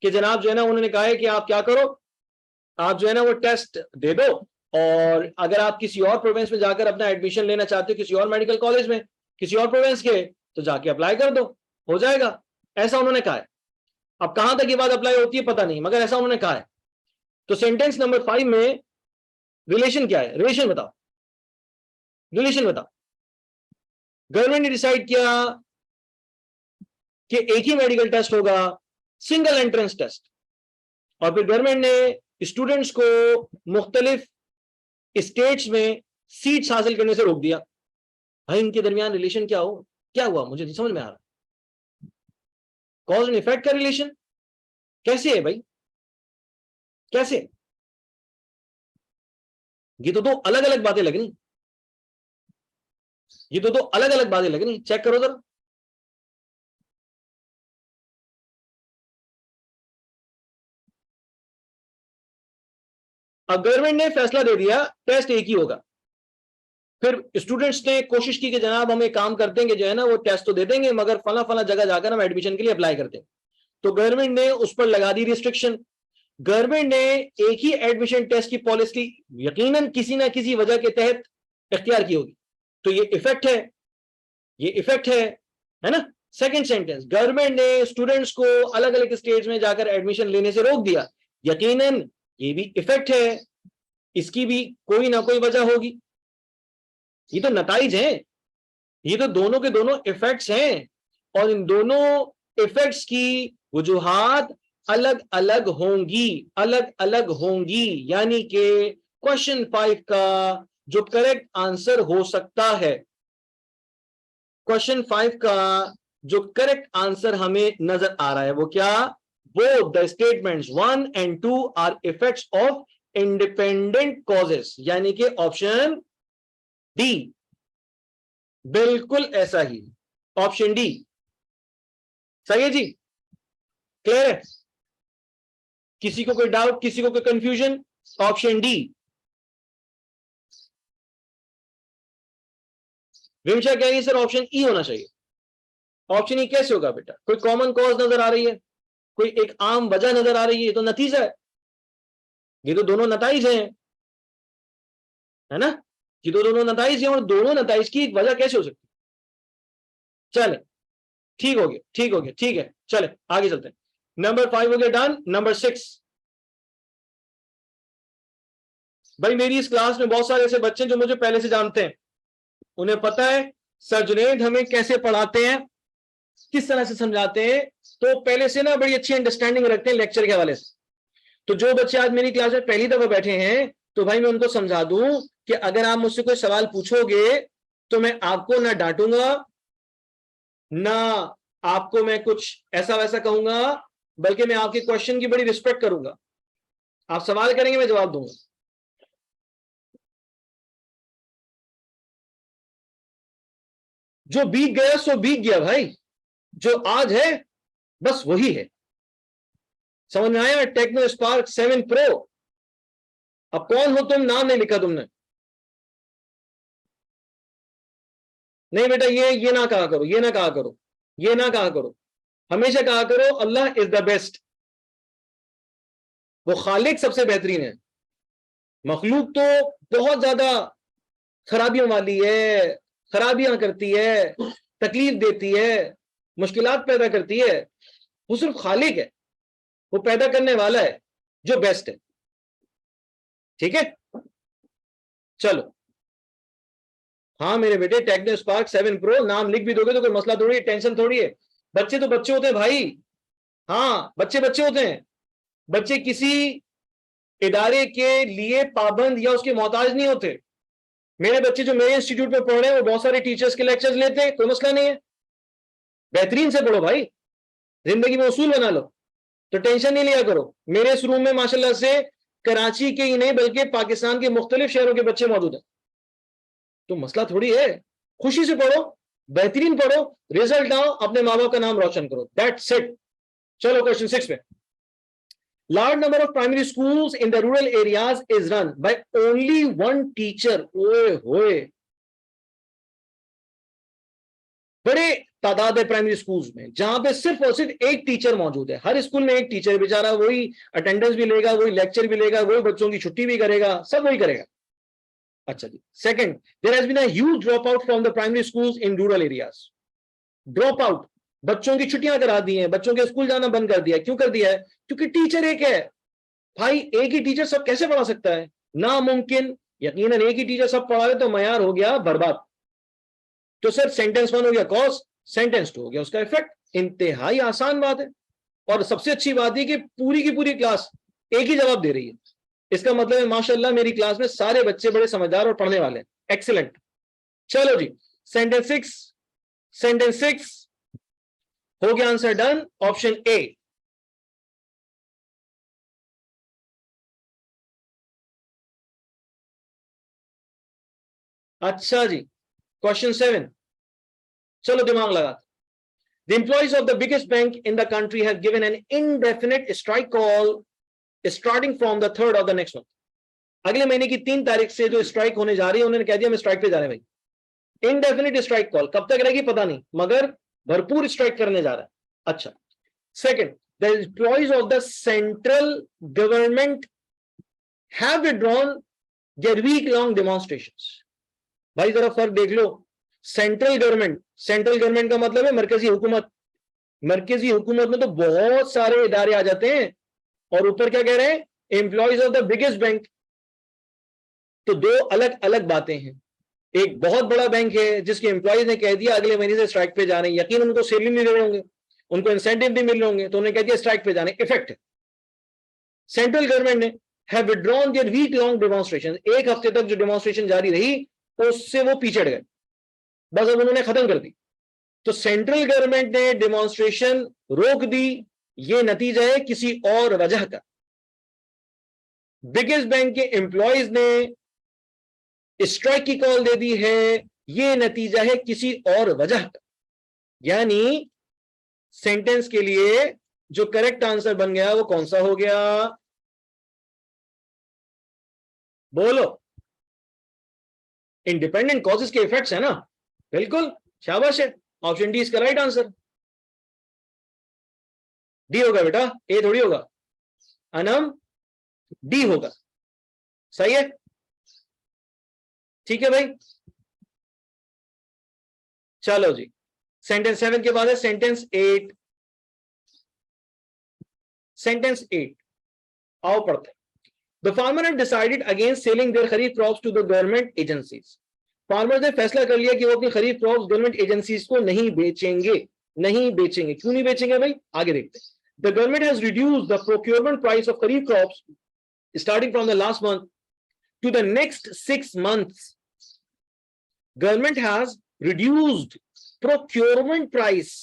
कि जनाब जो है ना उन्होंने कहा है कि आप क्या करो, आप जो है ना वो टेस्ट दे दो और अगर आप किसी और प्रोविंस में जाकर अपना एडमिशन लेना चाहते हो किसी और मेडिकल कॉलेज में किसी और प्रोविंस के, तो जाके अप्लाई कर दो, हो जाएगा। ऐसा उन्होंने कहा है। अब कहां तक ये बात अप्लाई होती है पता नहीं, मगर ऐसा उन्होंने कहा है। तो सेंटेंस नंबर 5 में रिलेशन क्या है? रिलेशन बताओ, रिलेशन बताओ। गवर्नमेंट ने डिसाइड किया कि एक ही मेडिकल टेस्ट होगा, सिंगल एंट्रेंस टेस्ट, और फिर गवर्नमेंट ने स्टूडेंट्स को मुख्तलिफ स्टेट्स में सीट्स हासिल करने से रोक दिया। भाई इनके दरमियान रिलेशन क्या हो, क्या हुआ मुझे नहीं समझ में आ रहा। कॉज एंड इफेक्ट का रिलेशन कैसे है भाई, कैसे? ये तो दो अलग अलग बातें लग रही, ये तो दो अलग अलग बातें लग रही। चेक करो जरा। अब गवर्नमेंट ने फैसला दे दिया टेस्ट एक ही होगा, फिर स्टूडेंट्स ने कोशिश की कि जनाब हम एक काम करते हैं कि जो है ना वो टेस्ट तो दे देंगे मगर फला फला जगह जाकर हम एडमिशन के लिए अप्लाई करते हैं। तो गवर्नमेंट ने उस पर लगा दी रिस्ट्रिक्शन। गवर्नमेंट ने एक ही एडमिशन टेस्ट की पॉलिसी यकीनन किसी ना किसी वजह के तहत इख्तियार की होगी, तो ये इफेक्ट है, ये इफेक्ट है ना। सेकंड सेंटेंस गवर्नमेंट ने स्टूडेंट्स को अलग अलग स्टेज में जाकर एडमिशन लेने से रोक दिया, यकीनन ये भी इफेक्ट है, इसकी भी कोई ना कोई वजह होगी। ये तो नताइज हैं, ये तो दोनों के दोनों इफेक्ट्स हैं और इन दोनों इफेक्ट्स की वजूहात अलग अलग होंगी, यानी कि क्वेश्चन 5 का जो करेक्ट आंसर हो सकता है, क्वेश्चन 5 का जो करेक्ट आंसर हमें नजर आ रहा है वो क्या, वो the statements 1 and 2 are effects of independent causes, यानी कि ऑप्शन डी, बिल्कुल ऐसा ही, ऑप्शन डी सही है जी, क्लियर है, किसी को कोई डाउट, किसी को कोई कंफ्यूजन, ऑप्शन डी। विमशा कह रही है सर ऑप्शन ई होना चाहिए, ऑप्शन ई कैसे होगा बेटा, कोई कॉमन कॉज नजर आ रही है, कोई एक आम वजह नजर आ रही है, ये तो नतीजा है, ये तो दोनों नताइज हैं, है ना, ये तो दोनों नताइज हैं और दोनों नताइज की एक वजह कैसे हो सकती है। चले ठीक हो गया, ठीक हो गया, ठीक है, चले आगे चलते हैं। नंबर 5 हो गया डन। नंबर 6, भाई मेरी इस क्लास में बहुत सारे ऐसे बच्चे जो मुझे पहले से जानते हैं, उन्हें पता है सर जुनैद हमें कैसे पढ़ाते हैं, किस तरह से समझाते हैं, तो पहले से ना बड़ी अच्छी अंडरस्टैंडिंग रखते हैं लेक्चर के हवाले से। तो जो बच्चे आज मेरी क्लास में पहली दफा बैठे हैं, तो भाई मैं उनको समझा दूं कि अगर आप मुझसे कोई सवाल पूछोगे तो मैं आपको ना डांटूंगा, ना आपको मैं कुछ ऐसा वैसा कहूंगा, बल्कि मैं आपके क्वेश्चन की बड़ी रिस्पेक्ट करूंगा। आप सवाल करेंगे मैं जवाब दूंगा। जो बीत गया सो बीत गया भाई, जो आज है बस वही है। समझ में आया? टेक्नो स्पार्क 7 प्रो, अब कौन हो तुम, नाम नहीं लिखा तुमने, नहीं बेटा ये ना कहा करो, ये ना कहा करो, ये ना कहा करो, हमेशा कहा करो अल्लाह इज द बेस्ट, वो खालिक सबसे बेहतरीन है। मखलूक तो बहुत ज्यादा खराबियों वाली है, खराबियां करती है, तकलीफ देती है, मुश्किलात पैदा करती है, वो सिर्फ खालिक है, वो पैदा करने वाला है जो बेस्ट है। ठीक है, चलो हाँ मेरे बेटे टेक्नो स्पार्क 7 प्रो, नाम लिख भी दोगे तो कोई मसला थोड़ी है, टेंशन थोड़ी है। बच्चे तो बच्चे होते हैं भाई, हाँ बच्चे बच्चे होते हैं, बच्चे किसी इदारे के लिए पाबंद या उसके मोहताज नहीं होते। मेरे बच्चे जो मेरे इंस्टीट्यूट में पढ़ रहे हैं वो बहुत सारे टीचर्स के लेक्चर्स लेते हैं, कोई मसला नहीं है, बेहतरीन से पढ़ो भाई, जिंदगी में उसूल बना लो, तो टेंशन नहीं लिया करो। मेरे इस रूम में माशाल्लाह से कराची के ही नहीं बल्कि पाकिस्तान के मुख्तलिफ शहरों के बच्चे मौजूद हैं, तो मसला थोड़ी है, खुशी से पढ़ो, बेहतरीन पढ़ो, रिजल्ट आओ, अपने माँ बाप का नाम रोशन करो, दैट्स इट। चलो क्वेश्चन 6 पे, large number of primary schools in the rural areas is run by only one teacher। ओए होए, बड़े तादाद है प्राइमरी स्कूल्स में जहां पे सिर्फ और सिर्फ एक टीचर मौजूद है। हर स्कूल में एक टीचर, बेचारा वही अटेंडेंस भी लेगा, वही लेक्चर भी लेगा, वही बच्चों की छुट्टी भी करेगा, सब वही करेगा। अच्छा जी, second, there has been a huge drop out from the primary schools in rural areas. Drop out, बच्चों की छुट्टियां करा दी हैं, बच्चों के स्कूल जाना बंद कर दिया है। क्यों कर दिया है? क्योंकि टीचर एक है भाई, एक ही टीचर सब कैसे पढ़ा सकता है, नामुमकिन। यकीनन एक ही टीचर सब पढ़ावे तो मयार हो गया बर्बाद। तो सर सेंटेंस 1 हो गया कॉज, सेंटेंस 2 हो गया उसका इफेक्ट, इंतहाई आसान बात है। और सबसे अच्छी बात है कि पूरी की पूरी क्लास एक ही जवाब दे रही है, इसका मतलब है माशाल्लाह मेरी क्लास में सारे बच्चे बड़े समझदार और पढ़ने वाले हैं। एक्सीलेंट। चलो जी, सेंटेंस 6 हो गया आंसर डन, ऑप्शन ए। अच्छा जी, क्वेश्चन 7, चलो दिमाग लगा। The employees of the biggest bank in the country have given an indefinite strike call starting from the 3rd of the next month। अगले महीने की 3 तारीख से जो स्ट्राइक होने जा रही है, उन्होंने कह दिया हम स्ट्राइक पे जा रहे हैं भाई। इनडेफिनिट स्ट्राइक कॉल, कब तक रहेगी पता नहीं, मगर भरपूर स्ट्राइक करने जा रहा है। अच्छा, second, the employees of the central government have withdrawn their week-long demonstrations। भाई जरा फर्क देख लो, सेंट्रल गवर्नमेंट का मतलब है मरकजी हुकूमत। मरकजी हुकूमत में तो बहुत सारे इदारे आ जाते हैं, और ऊपर क्या कह रहे हैं, employees of the biggest bank. तो दो अलग अलग बातें हैं। एक बहुत बड़ा बैंक है जिसके एम्प्लॉयज ने कह दिया अगले महीने से स्ट्राइक पे जाने, यकीन उनको सैलरी नहीं दे रहे होंगे, उनको इंसेंटिव नहीं मिल रहे होंगे, तो उन्होंने कह दिया स्ट्राइक पे जाने, इफेक्ट है। सेंट्रल गवर्नमेंट ने have withdrawn there week long demonstration, एक हफ्ते तक जो डेमोन्स्ट्रेशन जारी रही उससे वो पीछे हट गए, बस अब उन्होंने खत्म कर दी। तो सेंट्रल गवर्नमेंट ने डेमोन्स्ट्रेशन रोक दी, ये नतीजा है किसी और वजह का। बिगेस्ट बैंक के एम्प्लॉयज ने स्ट्राइक की कॉल दे दी है, ये नतीजा है किसी और वजह का। यानी सेंटेंस के लिए जो करेक्ट आंसर बन गया वो कौन सा हो गया, बोलो। इंडिपेंडेंट कॉजेस के इफेक्ट्स है ना, बिल्कुल, शाबाश है, ऑप्शन डी इसका राइट आंसर। डी होगा बेटा, ए थोड़ी होगा, अनम डी होगा, सही है, ठीक है भाई। चलो जी, सेंटेंस 7 के बाद है सेंटेंस 8। सेंटेंस 8 आओ पढ़ते हैं। The farmer have decided against selling their kharif crops to the government agencies. Farmers ने फैसला कर लिया कि वो अपनी खरीफ क्रॉप्स गवर्नमेंट एजेंसीज को नहीं बेचेंगे। नहीं बेचेंगे, क्यों नहीं बेचेंगे भाई, आगे देखते हैं। The government has reduced the procurement price of kharif crops starting from the last month to the next 6 months. Government has reduced procurement price.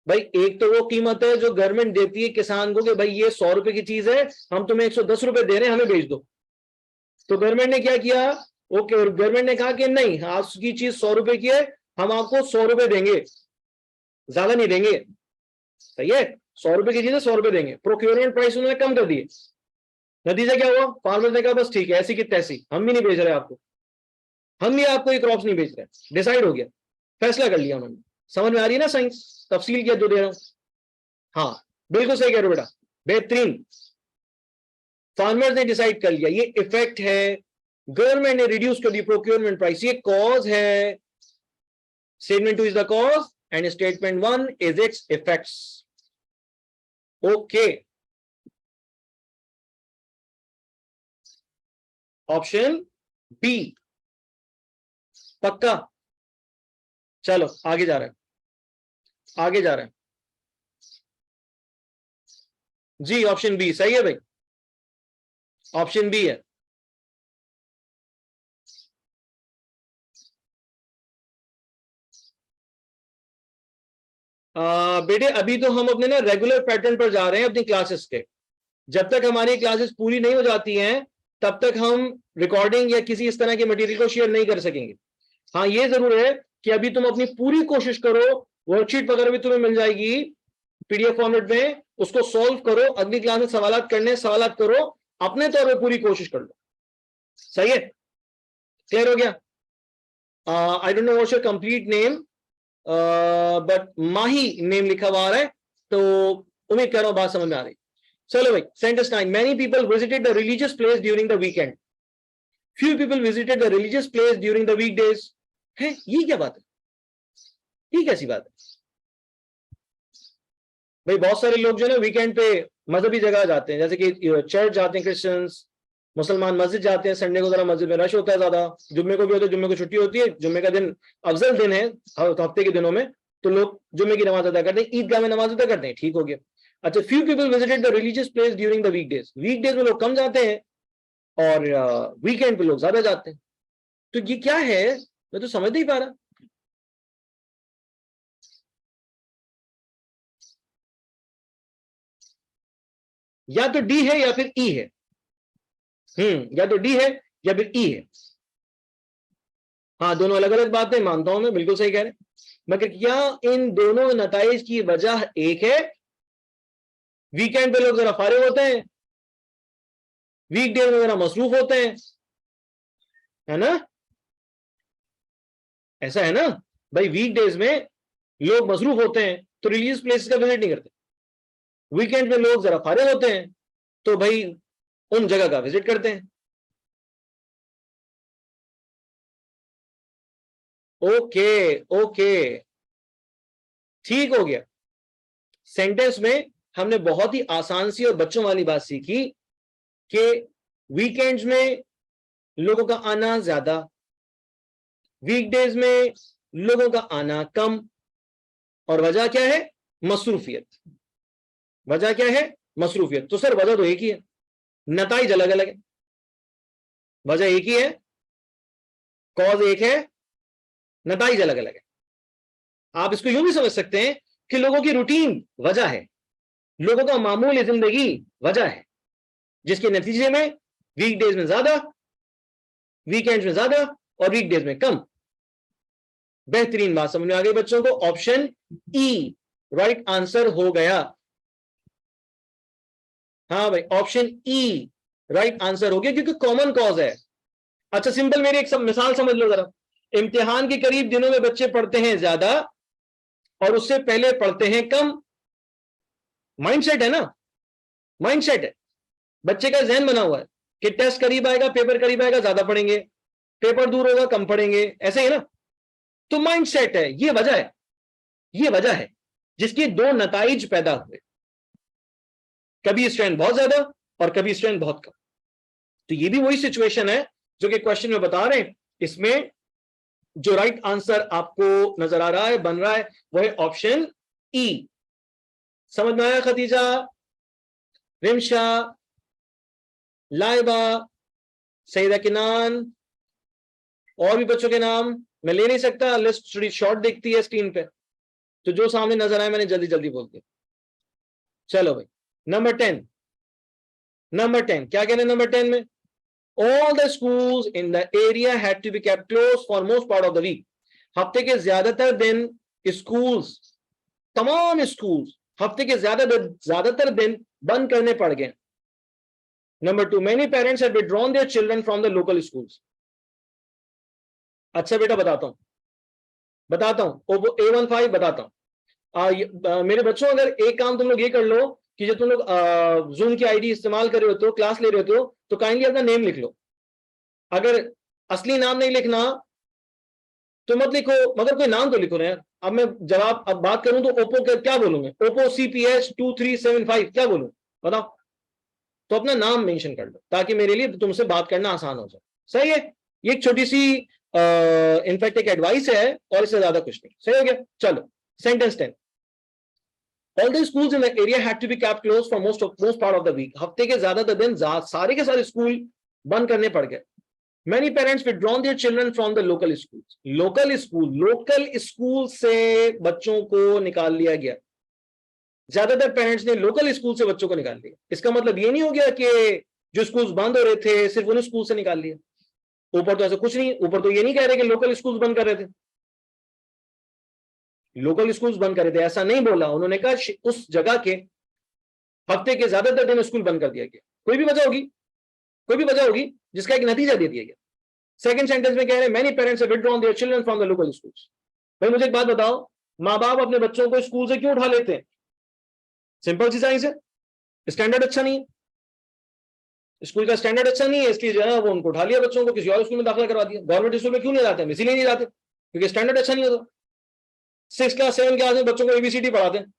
भाई एक तो वो कीमत है जो गवर्नमेंट देती है किसान को कि भाई ये 100 रुपए की चीज है, हम तुम्हें 110 रुपए दे रहे हैं, हमें बेच दो। तो गवर्नमेंट ने क्या किया, ओके, गवर्नमेंट ने कहा कि नहीं, आपकी चीज 100 रुपए की है, हम आपको 100 रुपए देंगे, ज्यादा नहीं देंगे, सही है, 100 रुपए की चीज है 100 रुपए देंगे। प्रोक्योरमेंट प्राइस उन्होंने कम कर दिए। नतीजा क्या हुआ, फार्मर ने कहा बस ठीक है, ऐसी की तैसी, हम भी नहीं बेच रहे आपको, हम भी आपको ये क्रॉप्स नहीं बेच रहे। डिसाइड हो गया, फैसला कर लिया उन्होंने। समझ में आ रही है ना साइंस, तफसील क्या जो दे रहा हूं, हाँ बिल्कुल सही कह रहे हो बेटा, बेहतरीन। फार्मर्स ने डिसाइड कर लिया, ये इफेक्ट है, गवर्नमेंट ने रिड्यूस कर दी प्रोक्योरमेंट प्राइस, ये कॉज है। Statement 2 is the cause and statement 1 is its effects. Okay, option B पक्का। चलो आगे जा रहे हैं, आगे जा रहे हैं जी, ऑप्शन बी सही है भाई, ऑप्शन बी है। बेटे अभी तो हम अपने ना रेगुलर पैटर्न पर जा रहे हैं अपनी क्लासेस के। जब तक हमारी क्लासेस पूरी नहीं हो जाती हैं तब तक हम रिकॉर्डिंग या किसी इस तरह के मटेरियल को शेयर नहीं कर सकेंगे। हाँ ये जरूर है कि अभी तुम अपनी पूरी कोशिश करो, वर्कशीट वगैरह भी तुम्हें मिल जाएगी पीडीएफ फॉर्मेट में, उसको सॉल्व करो, अगली क्लास में सवालात करने, सवालात करो, अपने तौर पे पूरी कोशिश कर लो, सही है, क्लियर हो गया। I don't know what's your complete name, but Mahi name लिखा हुआ आ रहा है, तो उम्मीद कर रहा हूं बात समझ में आ रही। चलो भाई, sentence 9, many people visited the religious place during the weekend, few people visited the religious place during the weekdays. है ये क्या बात है, ये कैसी बात है भाई। बहुत सारे लोग जो है ना वीकेंड पे मजहबी जगह जाते हैं, जैसे कि चर्च जाते हैं क्रिश्चियंस, मुसलमान मस्जिद जाते हैं, संडे को जरा मस्जिद में रश होता है ज्यादा, जुम्मे को भी होता है, जुम्मे को छुट्टी होती है, जुम्मे का दिन अफजल दिन है हफ्ते के दिनों में, तो लोग जुम्मे की नमाज अदा करते हैं, ईदगाह में नमाज अदा करते हैं, ठीक हो गया। अच्छा, few people visited the religious place during the weekdays, weekdays में लोग कम जाते हैं और वीकेंड पे लोग ज्यादा जाते हैं, तो ये क्या है, मैं तो समझ नहीं पा रहा। या तो डी है या फिर ई है, या तो डी है या फिर ई है। हाँ दोनों अलग अलग बातें मानता हूं मैं, बिल्कुल सही कह रहे हैं, मगर क्या इन दोनों नताइज की वजह एक है? वीकेंड पे लोग जरा फारिग होते हैं, वीकडे में जरा मसरूफ होते हैं, है ना, ऐसा है ना भाई, वीकडेज में लोग मसरूफ होते हैं तो रिलीजियस प्लेसेस का विजिट नहीं करते, वीकेंड में लोग जरा फारिग होते हैं तो भाई उन जगह का विजिट करते हैं। ओके ओके, ठीक हो गया। सेंटेंस में हमने बहुत ही आसान सी और बच्चों वाली बात सीखी कि वीकेंड्स में लोगों का आना ज्यादा, वीकडेज में लोगों का आना कम, और वजह क्या है? मसरूफियत। वजह क्या है? मसरूफियत। तो सर वजह तो एक ही है, नताइज अलग अलग है। वजह एक ही है, कॉज एक है, नताइज अलग अलग है। आप इसको यूं भी समझ सकते हैं कि लोगों की रूटीन वजह है, लोगों का मामूली जिंदगी वजह है, जिसके नतीजे में वीकडेज में ज्यादा, वीकेंड्स में ज्यादा और वीकडेज में कम। बेहतरीन बात समझ में आ गई बच्चों को? ऑप्शन ई राइट आंसर हो गया। हाँ भाई, ऑप्शन ई राइट आंसर हो गया, क्योंकि कॉमन कॉज है। अच्छा सिंपल, मेरी एक मिसाल समझ लो जरा। इम्तिहान के करीब दिनों में बच्चे पढ़ते हैं ज्यादा और उससे पहले पढ़ते हैं कम। माइंडसेट है ना, माइंडसेट है। बच्चे का जहन बना हुआ है कि टेस्ट करीब आएगा, पेपर करीब आएगा, ज्यादा पढ़ेंगे, पेपर दूर होगा, कम पढ़ेंगे, ऐसे ही ना। तो माइंडसेट है, ये वजह है, ये वजह है जिसके दो नताइज पैदा हुए, कभी स्ट्रेंथ बहुत ज्यादा और कभी स्ट्रेंथ बहुत कम। तो ये भी वही सिचुएशन है जो कि क्वेश्चन में बता रहे हैं। इसमें जो राइट आंसर आपको नजर आ रहा है, बन रहा है, वो है ऑप्शन ई। समझ में आया खदीजा, रिमशा, लाइबा, सईदा किनान, और भी बच्चों के नाम मैं ले नहीं सकता, लिस्ट थोड़ी शॉर्ट दिखती है स्क्रीन पे, तो जो सामने नजर आए मैंने जल्दी जल्दी बोल दिया। चलो भाई, नंबर 10, नंबर 10 क्या कहना है? नंबर 10 में all the schools in the area had to be kept closed for most part of the week. हफ्ते के ज्यादातर दिन स्कूल्स, तमाम स्कूल्स हफ्ते के ज्यादातर दिन बंद करने पड़ गए। Number 2, many parents had withdrawn their children from the local schools. अच्छा बेटा बताता हूं ओप्पो A15 बताता हूं। मेरे बच्चों, अगर एक काम तुम लोग ये कर लो कि जब तुम लोग जूम की आईडी इस्तेमाल कर रहे होते हो, क्लास ले रहे होते हो, तो काइंडली अपना नेम लिख लो। अगर असली नाम नहीं लिखना तो मत लिखो, मगर कोई नाम तो लिखो ना यार। अब मैं जवाब अब बात करूं तो ओप्पो क्या बोलूंगा? ओप्पो CPH 2375 क्या बोलूं? बताओ। तो अपना नाम मेंशन कर लो ताकि मेरे लिए तुमसे बात करना आसान हो जाए। सही है? ये एक छोटी सी इनफैक्ट एक एडवाइस है और इससे ज्यादा कुछ नहीं। सही हो गया? चलो, sentence 10, all the schools in the area had to be kept closed for most part of the week. हफ्ते के ज्यादातर दिन सारे के सारे स्कूल बंद करने पड़ गए। Many parents withdrawn their children from the local schools. Local school से बच्चों को निकाल लिया गया। ज्यादातर पेरेंट्स ने लोकल स्कूल से बच्चों को निकाल लिया। इसका मतलब ये नहीं हो गया कि जो स्कूल्स बंद हो रहे थे सिर्फ उन स्कूल से निकाल लिया। ऊपर तो ऐसा कुछ नहीं, ऊपर तो ये नहीं कह रहे कि लोकल स्कूल्स बंद कर रहे थे, लोकल स्कूल्स बंद कर रहे थे, ऐसा नहीं बोला। उन्होंने कहा उस जगह के हफ्ते के ज्यादातर दिन स्कूल बंद कर दिया गया। कोई भी वजह होगी, कोई भी वजह होगी जिसका एक नतीजा दे दिया गया। सेकंड सेंटेंस में कह रहे हैं many parents have withdrawn their children from the local schools. भाई मुझे एक बात बताओ, माँ बाप अपने बच्चों को स्कूल से क्यों उठा लेते हैं? सिंपल सी साइंस है, स्टैंडर्ड अच्छा नहीं है, स्कूल का स्टैंडर्ड अच्छा नहीं है, इसलिए जो है वो उनको उठा लिया, बच्चों को किसी और स्कूल में दाखिला करवा दिया। गवर्नमेंट स्कूल में क्यों नहीं जाते हैं? इसीलिए नहीं जाते क्योंकि स्टैंडर्ड अच्छा नहीं होता। 6 क्लास 7 क्लास में बच्चों को ABCD पढ़ाते हैं,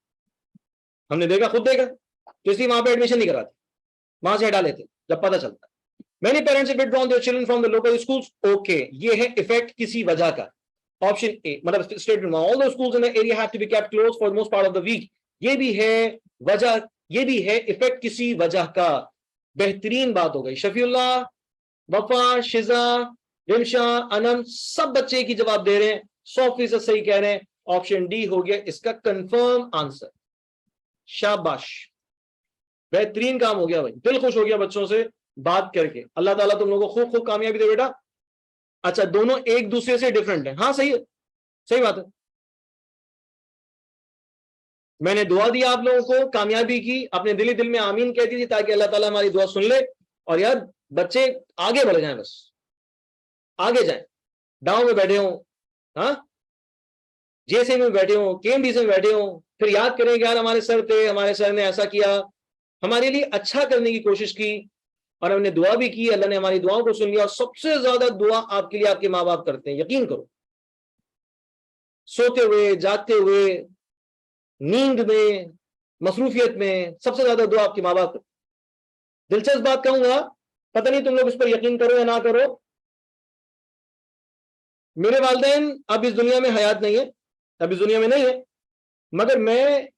हमने देखा, खुद देखा, तो इसलिए वहां पे एडमिशन नहीं कराते, वहां से हटा लेते जब पता चलता। Many parents have withdrawn their children from the local schools. Okay, ये है इफेक्ट किसी वजह का। ऑप्शन ए, मतलब statement, all the schools in the area have to be kept closed for most part of the week. ये भी है वजह, ये भी है इफेक्ट किसी वजह का। बेहतरीन बात हो गई। शफीउल्लाह, वफा, शिजा, रिमशा, अनम सब बच्चे एक ही जवाब दे रहे हैं, 100% सही कह रहे हैं। ऑप्शन डी हो गया इसका कंफर्म आंसर। शाबाश, बेहतरीन काम हो गया भाई, दिल खुश हो गया बच्चों से बात करके। अल्लाह ताला तुम लोगों को खूब खूब कामयाबी दे बेटा। अच्छा, दोनों एक दूसरे से डिफरेंट है, हाँ सही है, सही बात है। मैंने दुआ दी आप लोगों को कामयाबी की, अपने दिल ही दिल में आमीन कहती थी ताकि अल्लाह ताला हमारी दुआ सुन ले और यार बच्चे आगे बढ़ जाएं, बस आगे जाएं। डाउ में बैठे हो, हाँ, JSA में बैठे हो, KMDC में बैठे हो, फिर याद करें कि यार हमारे सर थे, हमारे सर ने ऐसा किया, हमारे लिए अच्छा करने की कोशिश की और हमने दुआ भी की, अल्लाह ने हमारी दुआओं को सुन लिया। और सबसे ज्यादा दुआ आपके लिए आपके माँ बाप करते हैं, यकीन करो। सोते हुए, जागते हुए, नींद में, मसरूफियत में, सबसे ज्यादा दुआ आपके माँ बाप। दिलचस्प बात कहूंगा, पता नहीं तुम लोग इस पर यकीन करो या ना करो, मेरे वालिदैन अब इस दुनिया में हयात नहीं है, अब इस दुनिया में नहीं है, मगर मैं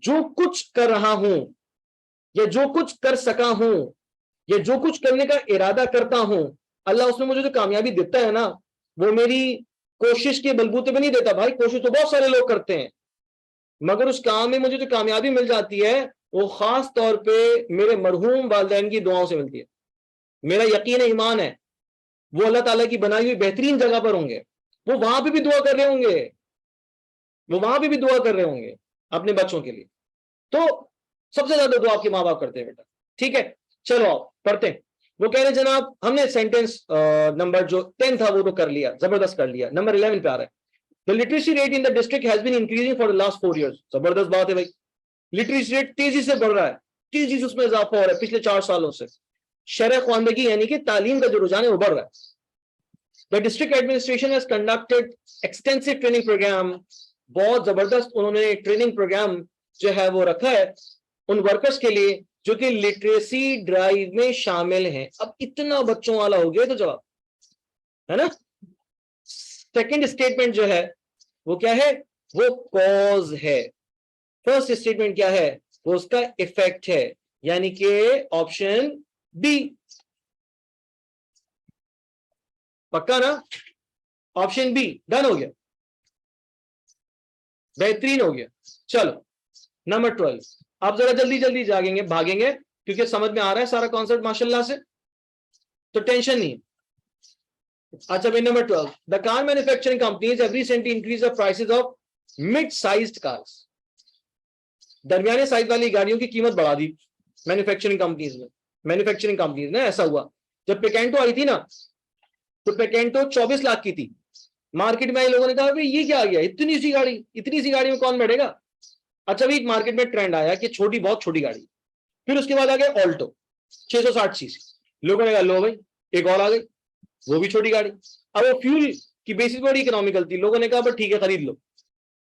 जो कुछ कर रहा हूं या जो कुछ कर सका हूं या जो कुछ करने का इरादा करता हूं, अल्लाह उसमें मुझे जो कामयाबी देता है ना, वो मेरी कोशिश के बलबूते पे नहीं देता भाई। कोशिश तो बहुत सारे लोग करते हैं, मगर उस काम में मुझे जो कामयाबी मिल जाती है वो खास तौर पे मेरे मरहूम वालिदैन की दुआओं से मिलती है। मेरा यकीन ईमान है वो अल्लाह ताला की बनाई हुई बेहतरीन जगह पर होंगे, वो वहां पे भी दुआ कर रहे होंगे, वो वहां पे भी दुआ कर रहे होंगे अपने बच्चों के लिए। तो सबसे ज्यादा दुआ आपके माँ बाप करते हैं बेटा। ठीक है, चलो आओ पढ़ते हैं। वो कह रहे जनाब हमने सेंटेंस नंबर जो 10 था वो तो कर लिया, जबरदस्त कर लिया। नंबर 11 पे आ रहा है, the literacy rate in the district has been increasing for the last 4 years। जबरदस्त बात है भाई, लिटरेसी रेट तेजी से बढ़ रहा है, तेजी से उसमें इजाफा हो रहा है पिछले 4 सालों से। शरह ख्वानदगी यानी कि तालीम का जो रुझान है वो बढ़ रहा है। The district administration has conducted extensive training programme. बहुत जबरदस्त उन्होंने ट्रेनिंग प्रोग्राम जो है वो रखा है उन वर्कर्स के लिए जो कि लिटरेसी ड्राइव में शामिल हैं। अब इतना बच्चों वाला हो गया तो जवाब है ना। सेकंड स्टेटमेंट जो है वो क्या है, वो कॉज है। फर्स्ट स्टेटमेंट क्या है, वो उसका इफेक्ट है, यानी कि ऑप्शन बी। पक्का ना, ऑप्शन बी डन हो गया, बेहतरीन हो गया। चलो नंबर 12, आप जरा जल्दी जल्दी जागेंगे भागेंगे क्योंकि समझ में आ रहा है सारा कॉन्सेप्ट माशाल्लाह से, तो टेंशन नहीं। अच्छा भाई, number 12, the car manufacturing companies have recently increase the prices of mid sized cars. दरमियाने साइज वाली गाड़ियों की कीमत बढ़ा दी मैन्युफैक्चरिंग कंपनीज में। मैन्युफैक्चरिंग कंपनीज ने, ऐसा हुआ जब पेकेंटो आई थी ना, तो पेकेंटो 24 लाख की थी। मार्केट में आए लोगों ने कहा भाई ये क्या आ गया, इतनी सी गाड़ी, इतनी सी गाड़ी में कौन बैठेगा। अच्छा भाई, मार्केट में ट्रेंड आया कि छोटी, बहुत छोटी गाड़ी। फिर उसके बाद आ गया ऑल्टो 660 सीसी। लोगों ने कहा लो भाई एक और आ गई, वो भी छोटी गाड़ी। अब वो फ्यूल की बेसिस बड़ी इकोनॉमिकल थी, लोगों ने कहा ठीक है खरीद लो।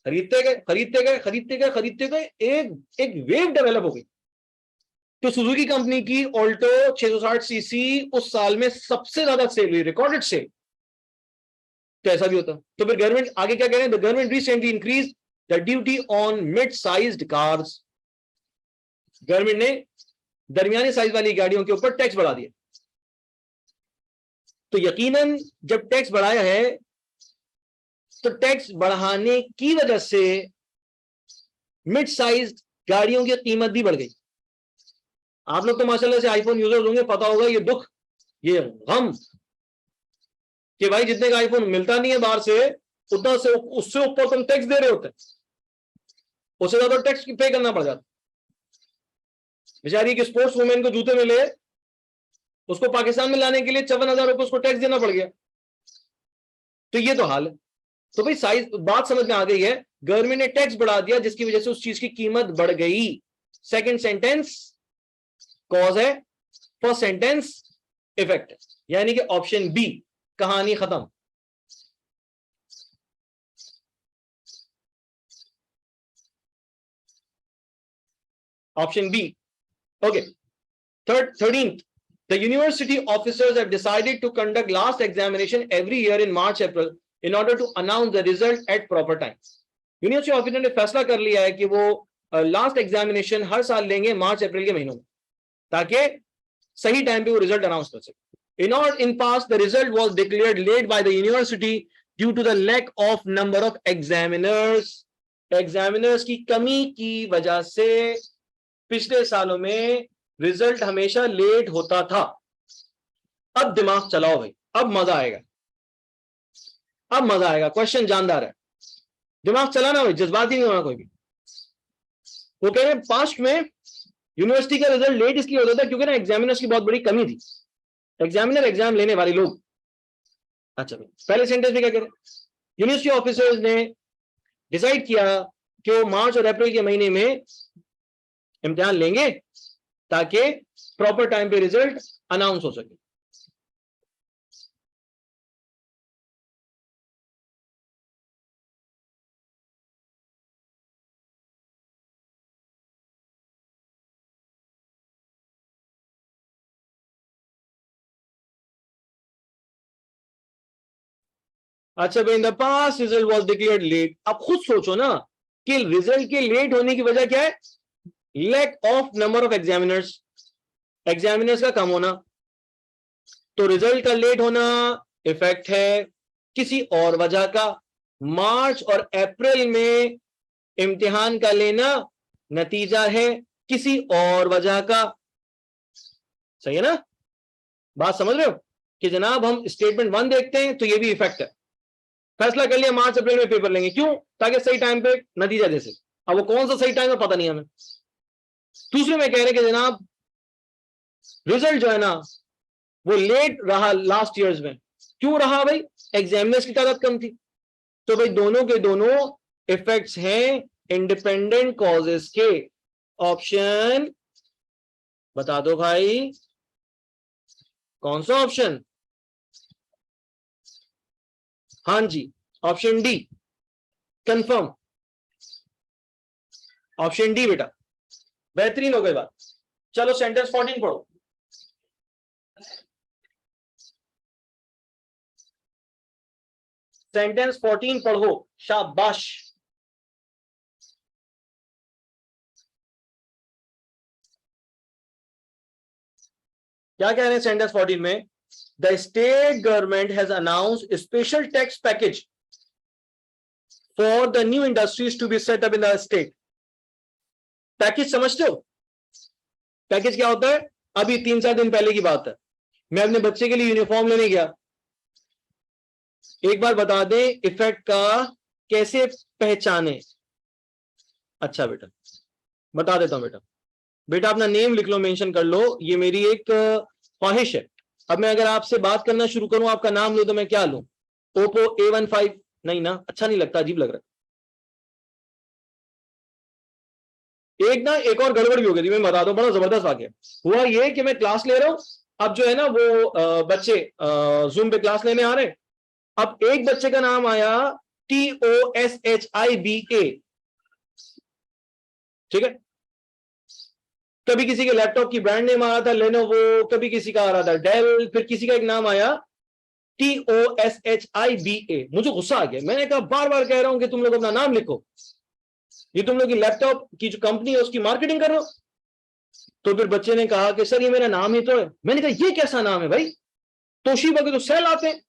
खरीदते गए खरीदते गए खरीदते गए खरीदते गए, एक एक वेव डेवलप हो गई। तो सुजुकी कंपनी की ऑल्टो 660 सीसी उस साल में सबसे ज्यादा सेल हुई, रिकॉर्डेड सेल। तो ऐसा भी होता, तो फिर गवर्नमेंट आगे क्या कह रहे हैं, the government recently increase the duty on mid sized cars. Government ने दरमियाने साइज वाली गाड़ियों के ऊपर टैक्स बढ़ा दिया। तो यकीनन जब टैक्स बढ़ाया है तो टैक्स बढ़ाने की वजह से मिड साइज गाड़ियों की कीमत भी बढ़ गई। आप लोग तो माशाल्लाह से आईफोन यूजर्स होंगे, पता होगा ये दुख, ये गम कि भाई जितने का आईफोन मिलता नहीं है बाहर से, उतना से उससे ऊपर तुम टैक्स दे रहे होते, उससे ज्यादा टैक्स पे करना पड़ जाता। बेचारी एक स्पोर्ट्स वुमेन को जूते मिले, उसको पाकिस्तान में लाने के लिए 54,000 रुपए उसको टैक्स देना पड़ गया। तो ये तो हाल है। तो भाई साइज बात समझ में आ गई है, गवर्नमेंट ने टैक्स बढ़ा दिया जिसकी वजह से उस चीज की कीमत बढ़ गई। सेकंड सेंटेंस कॉज है, फर्स्ट सेंटेंस इफेक्ट है, यानी कि ऑप्शन बी, कहानी खत्म। Option B, okay. 13th, the university officers have decided to conduct last examination every year in March April in order to announce the result at proper time। University officer ने फैसला कर लिया है कि वो last examination हर साल लेंगे मार्च अप्रैल के महीनों में, ताकि सही टाइम पे वो रिजल्ट अनाउंस कर सके। in past the result was declared late by the university due to the lack of number of examiners। Examiners की कमी की वजह से पिछले सालों में रिजल्ट हमेशा लेट होता था। अब दिमाग चलाओ भाई, अब मजा आएगा, अब मजा आएगा। क्वेश्चन जानदार है, दिमाग चलाना भाई, जज्बाती नहीं होना कोई भी। वो कह रहे हैं पास्ट में यूनिवर्सिटी का रिजल्ट लेट इसलिए होता था क्योंकि ना एग्जामिनर्स की बहुत बड़ी कमी थी, एग्जामिनर एग्जाम लेने वाले लोग। अच्छा भाई, पहले सेंटेंस में क्या कह रहे हैं, यूनिवर्सिटी ऑफिसर्स ने डिसाइड किया कि वो मार्च और अप्रैल के महीने में इम्तिहान लेंगे ताकि प्रॉपर टाइम पे रिजल्ट अनाउंस हो सके। अच्छा भाई, in the past result was declared late. अब खुद सोचो ना कि रिजल्ट के लेट होने की वजह क्या है? Lack of number of examiners, examiners का कम होना। तो रिजल्ट का लेट होना इफेक्ट है किसी और वजह का। मार्च और अप्रैल में इम्तिहान का लेना नतीजा है किसी और वजह का। सही है ना? बात समझ रहे हो कि जनाब हम स्टेटमेंट 1 देखते हैं तो ये भी इफेक्ट है। फैसला कर लिया मार्च अप्रैल में पेपर लेंगे, क्यों? ताकि सही टाइम पे नतीजा दे सके। अब वो कौन सा सही टाइम है पता नहीं हमें। दूसरे में कह रहे कि जनाब रिजल्ट जो है ना वो लेट रहा लास्ट ईयर्स में। क्यों रहा भाई? एग्जामिनर्स की तादाद कम थी। तो भाई दोनों के दोनों इफेक्ट्स हैं इंडिपेंडेंट कॉजेस के। ऑप्शन बता दो भाई, कौन सा ऑप्शन? हाँ जी, option D confirm, option D बेटा। बेहतरीन हो गई बात। चलो सेंटेंस 14 पढ़ो। सेंटेंस 14 पढ़ो, शाबाश। क्या कह रहे हैं सेंटेंस 14 में? The state government has announced special tax package for the new industries to be set up in the state. Package समझते हो? पैकेज क्या होता है? अभी 3-4 दिन पहले की बात है, मैं अपने बच्चे के लिए यूनिफॉर्म लेने गया। एक बार बता दें इफेक्ट का कैसे पहचाने। अच्छा बेटा बता देता हूं बेटा। बेटा अपना नेम लिख लो, मेंशन कर लो, ये मेरी एक ख्वाहिश है। अब मैं अगर आपसे बात करना शुरू करूं, आपका नाम लो, तो मैं क्या लूं? Oppo A15? नहीं ना, अच्छा नहीं लगता, अजीब लग रहा है। एक और गड़बड़ भी हो गई थी, मैं बता दूं, बड़ा जबरदस्त वाकया हुआ। ये कि मैं क्लास ले रहा हूं, अब जो है ना वो बच्चे जूम पे क्लास लेने आ रहे हैं। अब एक बच्चे का नाम आया TOSHIBA, ठीक है। कभी किसी के लैपटॉप की ब्रांड नेम आ रहा था लेनोवो, कभी किसी का आ रहा था डेल, फिर किसी का एक नाम आया TOSHIBA। मुझे गुस्सा आ गया, मैंने कहा बार बार कह रहा हूं कि तुम लोग अपना नाम लिखो, ये तुम लोग की लैपटॉप की जो कंपनी है उसकी मार्केटिंग कर रहे हो। तो फिर बच्चे ने कहा कि सर ये मेरा नाम ही तो है। मैंने कहा ये कैसा नाम है भाई? तोशिबा के तो सेल आते हैं,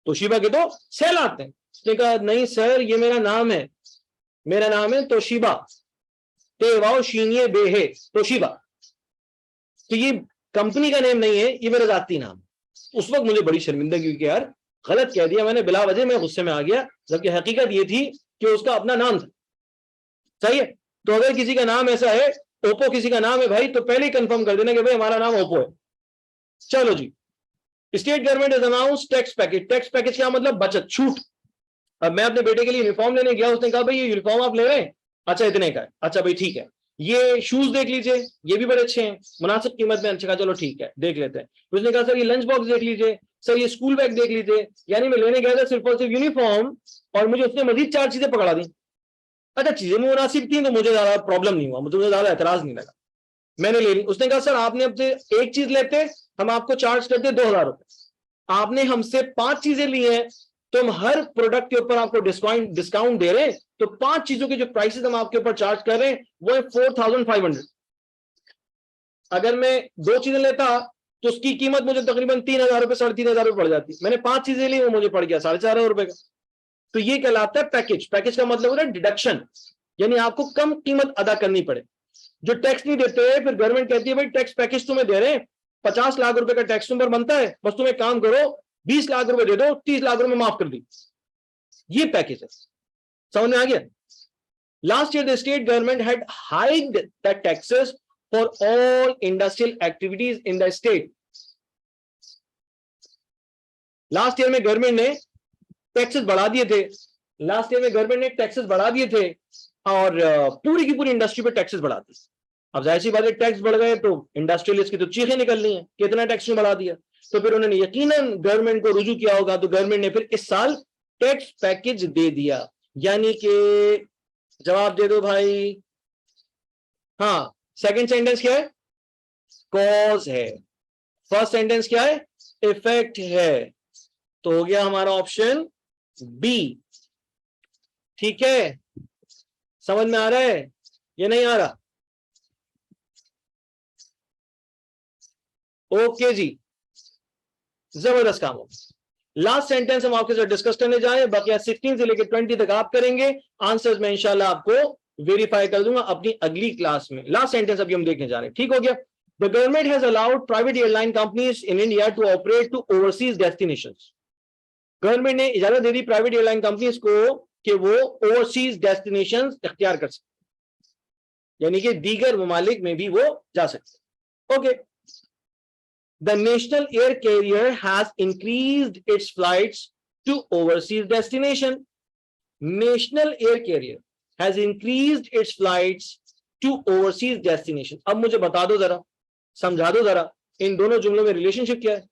तोशिबा के तो सेल आते हैं। उसने कहा नहीं सर ये मेरा नाम है, मेरा नाम है तोशिबा, तेवाओ शीनिये बेहे तोशिबा। तो ये कंपनी का नेम नहीं है, ये मेरा जाती नाम। उस वक्त मुझे बड़ी शर्मिंदगी हुई कि यार गलत कह दिया मैंने, बिला वजह मैं गुस्से में आ गया, जबकि हकीकत ये थी कि उसका अपना नाम था। सही है? तो अगर किसी का नाम ऐसा है, ओप्पो किसी का नाम है भाई, तो पहले ही कंफर्म कर देना कि भाई हमारा नाम ओप्पो है। चलो जी, state government has announced tax package. Tax package क्या मतलब? बचत, छूट। अब मैं अपने बेटे के लिए यूनिफॉर्म लेने गया, उसने कहा भाई ये यूनिफॉर्म आप ले रहे हैं, अच्छा इतने का है। अच्छा भाई ठीक है, ये शूज देख लीजिए, ये भी बड़े अच्छे हैं, मुनासिब कीमत में। अच्छा चलो ठीक है देख लेते हैं। उसने कहा सर ये लंच बॉक्स देख लीजिए, सर ये स्कूल बैग देख लीजिए। यानी मैं लेने गया था सिर्फ और सिर्फ यूनिफॉर्म, और मुझे उसने मजीद 4 चीजें पकड़ा दी। अच्छा चीजें मुनासिब थी तो मुझे ज्यादा प्रॉब्लम नहीं हुआ, मुझे ज्यादा एतराज नहीं लगा, मैंने ले ली। उसने कहा सर आपने अब से एक चीज लेते हम आपको चार्ज करते 2000 रुपए, आपने हमसे 5 चीजें ली हैं तो हम हर प्रोडक्ट के ऊपर आपको डिस्काउंट दे रहे हैं, तो 5 चीजों के जो प्राइसेस हम आपके ऊपर चार्ज कर रहे हैं वो है 4500। अगर मैं 2 चीजें लेता तो उसकी कीमत मुझे तकरीबन 3000 रुपए 3500 रुपए पड़ जाती। मैंने 5 चीजें ली, वो मुझे पड़ गया 4500 रुपए का। तो ये कहलाता है पैकेज। पैकेज का मतलब होता है डिडक्शन, यानी आपको कम कीमत अदा करनी पड़े। जो टैक्स नहीं देते फिर गवर्नमेंट कहती है भाई टैक्स पैकेज तुम्हें दे रहे हैं, 50 लाख रुपए का टैक्स तुम पर बनता है, बस तुम एक काम करो 20 लाख रुपए दे दो, 30 लाख रुपए माफ कर दी। ये पैकेज है, समझ में आ गया? Last year the state government had hiked the taxes for all industrial activities in the state. Last year में गवर्नमेंट ने टैक्सेस बढ़ा दिए थे, लास्ट ईयर में गवर्नमेंट ने टैक्सेस बढ़ा दिए थे और पूरी की पूरी इंडस्ट्री पे टैक्सेस बढ़ा दी। अब जाहिर सी बात है टैक्स बढ़ गए तो इंडस्ट्रियलिस्ट की तो चीखें निकलनी है, कितना टैक्स बढ़ा दिया। तो फिर उन्होंने यकीनन गवर्नमेंट को रुजू किया होगा, तो गवर्नमेंट ने फिर इस साल टैक्स पैकेज दे दिया। यानी कि जवाब दे दो भाई। हाँ, सेकंड सेंटेंस क्या है? कॉज है। फर्स्ट सेंटेंस क्या है? इफेक्ट है। तो हो गया हमारा ऑप्शन बी। ठीक है, समझ में आ रहा है ये नहीं आ रहा? ओके जी, जबरदस्त काम हो। लास्ट सेंटेंस हम आपके साथ डिस्कस करने जा रहे हैं, बाकी 16 से लेकर 20 तक आप करेंगे, आंसर्स में इंशाल्लाह आपको वेरीफाई कर दूंगा अपनी अगली क्लास में। लास्ट सेंटेंस अभी हम देखने जा रहे हैं, ठीक हो गया। The government has allowed private airline companies in India to operate to overseas destinations. Government ने इजाजत दे दी प्राइवेट एयरलाइन कंपनीज को कि वो ओवरसीज डेस्टिनेशंस इख्तियार कर सकते, यानी कि दीगर ममालिक में भी वो जा सकते। Okay, the national air carrier has increased its flights to overseas destination. National air carrier has increased its flights to overseas destination. अब मुझे बता दो जरा, समझा दो जरा, इन दोनों जुमलों में रिलेशनशिप क्या है?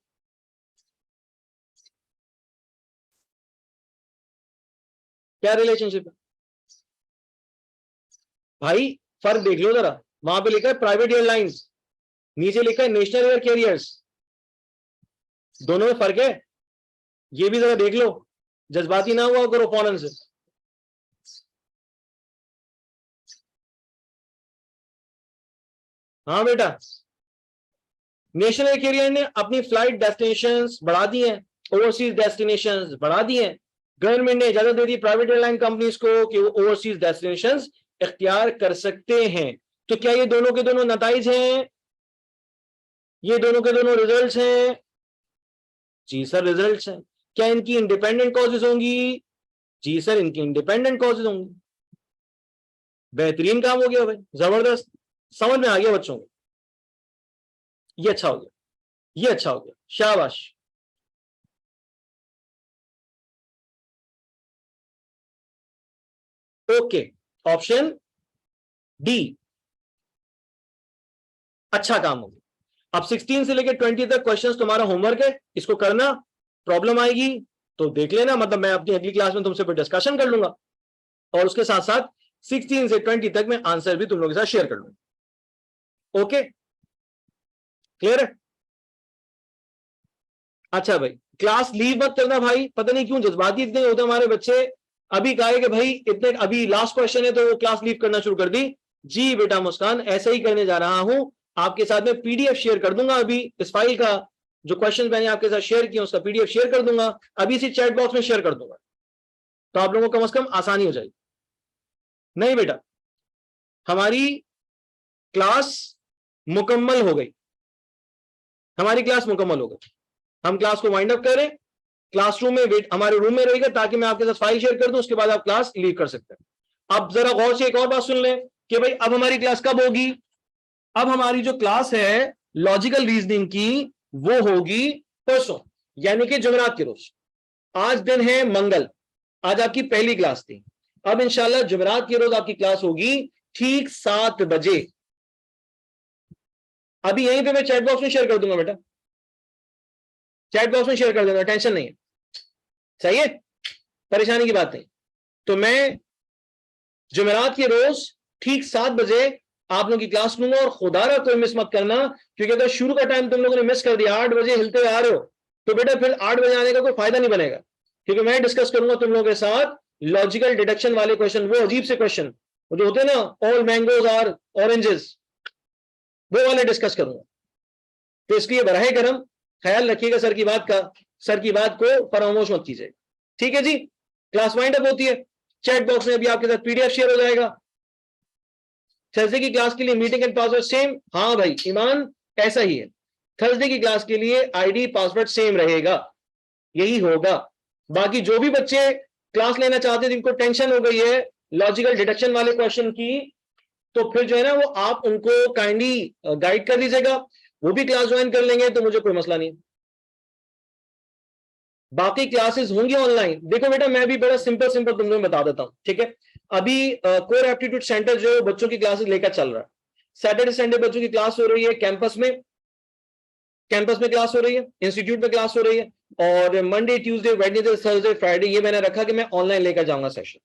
क्या रिलेशनशिप है भाई? फर्क देख लो जरा, वहां पे लिखा है प्राइवेट एयरलाइंस, नीचे लिखा है नेशनल एयर कैरियर्स, दोनों में फर्क है, ये भी जरा देख लो, जज्बाती ना हुआ करो फौरन से। हाँ बेटा, नेशनल एयर कैरियर ने अपनी फ्लाइट डेस्टिनेशंस बढ़ा दी हैं, ओवरसीज डेस्टिनेशंस बढ़ा दी हैं। गवर्नमेंट ने इजाजत दे दी प्राइवेट एयरलाइन कंपनीज को कि वो ओवरसीज डेस्टिनेशंस इख्तियार कर सकते हैं। तो क्या ये दोनों के दोनों नताइज हैं? ये दोनों के दोनों रिजल्ट्स हैं? जी सर रिजल्ट्स हैं। क्या इनकी इंडिपेंडेंट कॉजेज होंगी? जी सर इनकी इंडिपेंडेंट कॉजेज होंगी। बेहतरीन काम हो गया भाई, जबरदस्त, समझ में आ गया बच्चों को, ये अच्छा हो गया, ये अच्छा हो गया, शाबाश। ओके, ऑप्शन डी अच्छा काम हो गया। अब 16 से लेकर 20 तक क्वेश्चंस तुम्हारा होमवर्क है, इसको करना, प्रॉब्लम आएगी तो देख लेना, मतलब मैं अपनी अगली क्लास में तुमसे फिर डिस्कशन कर लूंगा, और उसके साथ साथ 16 से 20 तक मैं आंसर भी तुम लोगों के साथ शेयर कर लूंगा। ओके, क्लियर है? अच्छा भाई, क्लास लीव मत करना भाई, पता नहीं क्यों जज्बाती इतने होते हमारे बच्चे। अभी कहा कि भाई इतने, अभी लास्ट क्वेश्चन है तो वो क्लास लीव करना शुरू कर दी। जी बेटा मुस्कान, ऐसा ही करने जा रहा हूं, आपके साथ में पीडीएफ शेयर कर दूंगा, अभी इस फाइल का जो क्वेश्चन मैंने आपके साथ शेयर किया उसका पीडीएफ शेयर कर दूंगा, अभी इसी चैट बॉक्स में शेयर कर दूंगा, तो आप लोगों को कम से कम आसानी हो जाएगी। नहीं बेटा, हमारी क्लास मुकम्मल हो गई, हमारी क्लास मुकम्मल हो गई, हम क्लास को वाइंड अप करें, क्लासरूम में वेट हमारे रूम में रहेगा ताकि मैं आपके साथ फाइल शेयर कर दूं, उसके बाद आप क्लास लीव कर सकते हैं। अब जरा गौर से एक और बात सुन लें कि भाई अब हमारी क्लास कब होगी? अब हमारी जो क्लास है लॉजिकल रीजनिंग की वो होगी परसों, यानी कि जुमेरात के रोज। आज दिन है मंगल, आज आपकी पहली क्लास थी, अब इंशाल्लाह जुमेरात के रोज आपकी क्लास होगी ठीक 7 बजे। अभी यहीं पे मैं चैट बॉक्स में शेयर कर दूंगा बेटा, चैट बॉक्स में शेयर कर देना, टेंशन नहीं है, सही है, परेशानी की बात नहीं। तो मैं जुमेरात के रोज ठीक 7 बजे आप लोगों की क्लास लूंगा, और खुदारा कोई मिस मत करना, क्योंकि अगर शुरू का टाइम तुम लोगों ने मिस कर दिया, 8 बजे हिलते हुए आ रहे हो, तो बेटा फिर 8 बजे आने का कोई फायदा नहीं बनेगा, क्योंकि मैं डिस्कस करूंगा तुम लोगों के साथ लॉजिकल डिडक्शन वाले क्वेश्चन, वो अजीब से क्वेश्चन जो होते हैं ना, ऑल मैंगोज आर ऑरेंजेस, वो वाले डिस्कस करूंगा। तो इसलिए बराहे करम ख्याल रखिएगा सर की बात का, सर की बात को फरामोश मत कीजिए, ठीक है जी। क्लास वाइंड अप होती है, चैट बॉक्स में अभी आपके साथ पीडीएफ शेयर हो जाएगा। थर्सडे की क्लास के लिए मीटिंग एंड पासवर्ड सेम, हाँ भाई ईमान ऐसा ही है, थर्सडे की क्लास के लिए आईडी पासवर्ड सेम रहेगा, यही होगा। बाकी जो भी बच्चे क्लास लेना चाहते हैं, जिनको टेंशन हो गई है लॉजिकल डिडक्शन वाले क्वेश्चन की, तो फिर जो है ना वो आप उनको काइंडली गाइड कर दीजिएगा, वो भी क्लास ज्वाइन कर लेंगे, तो मुझे कोई मसला नहीं। बाकी क्लासेस होंगी ऑनलाइन। देखो बेटा मैं भी बड़ा सिंपल तुम लोगों को बता देता हूं, ठीक है। अभी कोर एप्टीट्यूड सेंटर जो बच्चों की क्लासेस लेकर चल रहा है, सैटरडे संडे बच्चों की क्लास हो रही है कैंपस में क्लास हो रही है, इंस्टीट्यूट में क्लास हो रही है, और Monday Tuesday Wednesday Thursday Friday ये मैंने रखा कि मैं ऑनलाइन लेकर जाऊंगा सेशन।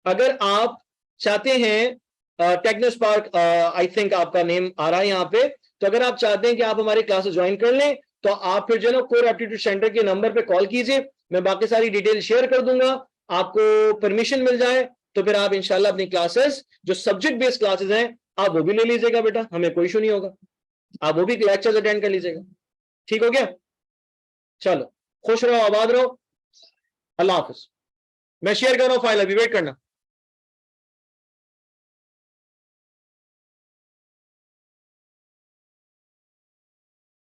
अगर आप चाहते हैं टेक्नोस्पार्क, आई थिंक आपका नेम आ रहा है यहाँ पे, तो अगर आप चाहते हैं कि आप हमारी क्लासेस ज्वाइन कर लें, तो आप फिर जो है ना कोर एप्टीट्यूड सेंटर के नंबर पे कॉल कीजिए, मैं बाकी सारी डिटेल शेयर कर दूंगा, आपको परमिशन मिल जाए तो फिर आप इंशाल्लाह अपनी क्लासेस जो सब्जेक्ट बेस्ड क्लासेस हैं आप वो भी ले लीजिएगा बेटा, हमें कोई इशू नहीं होगा, आप वो भी लेक्चर्स अटेंड कर लीजिएगा। ठीक हो गया? चलो खुश रहो, आबाद रहो, अल्लाह हाफिज। मैं शेयर कर रहा हूं फाइल, अभी वेट करना।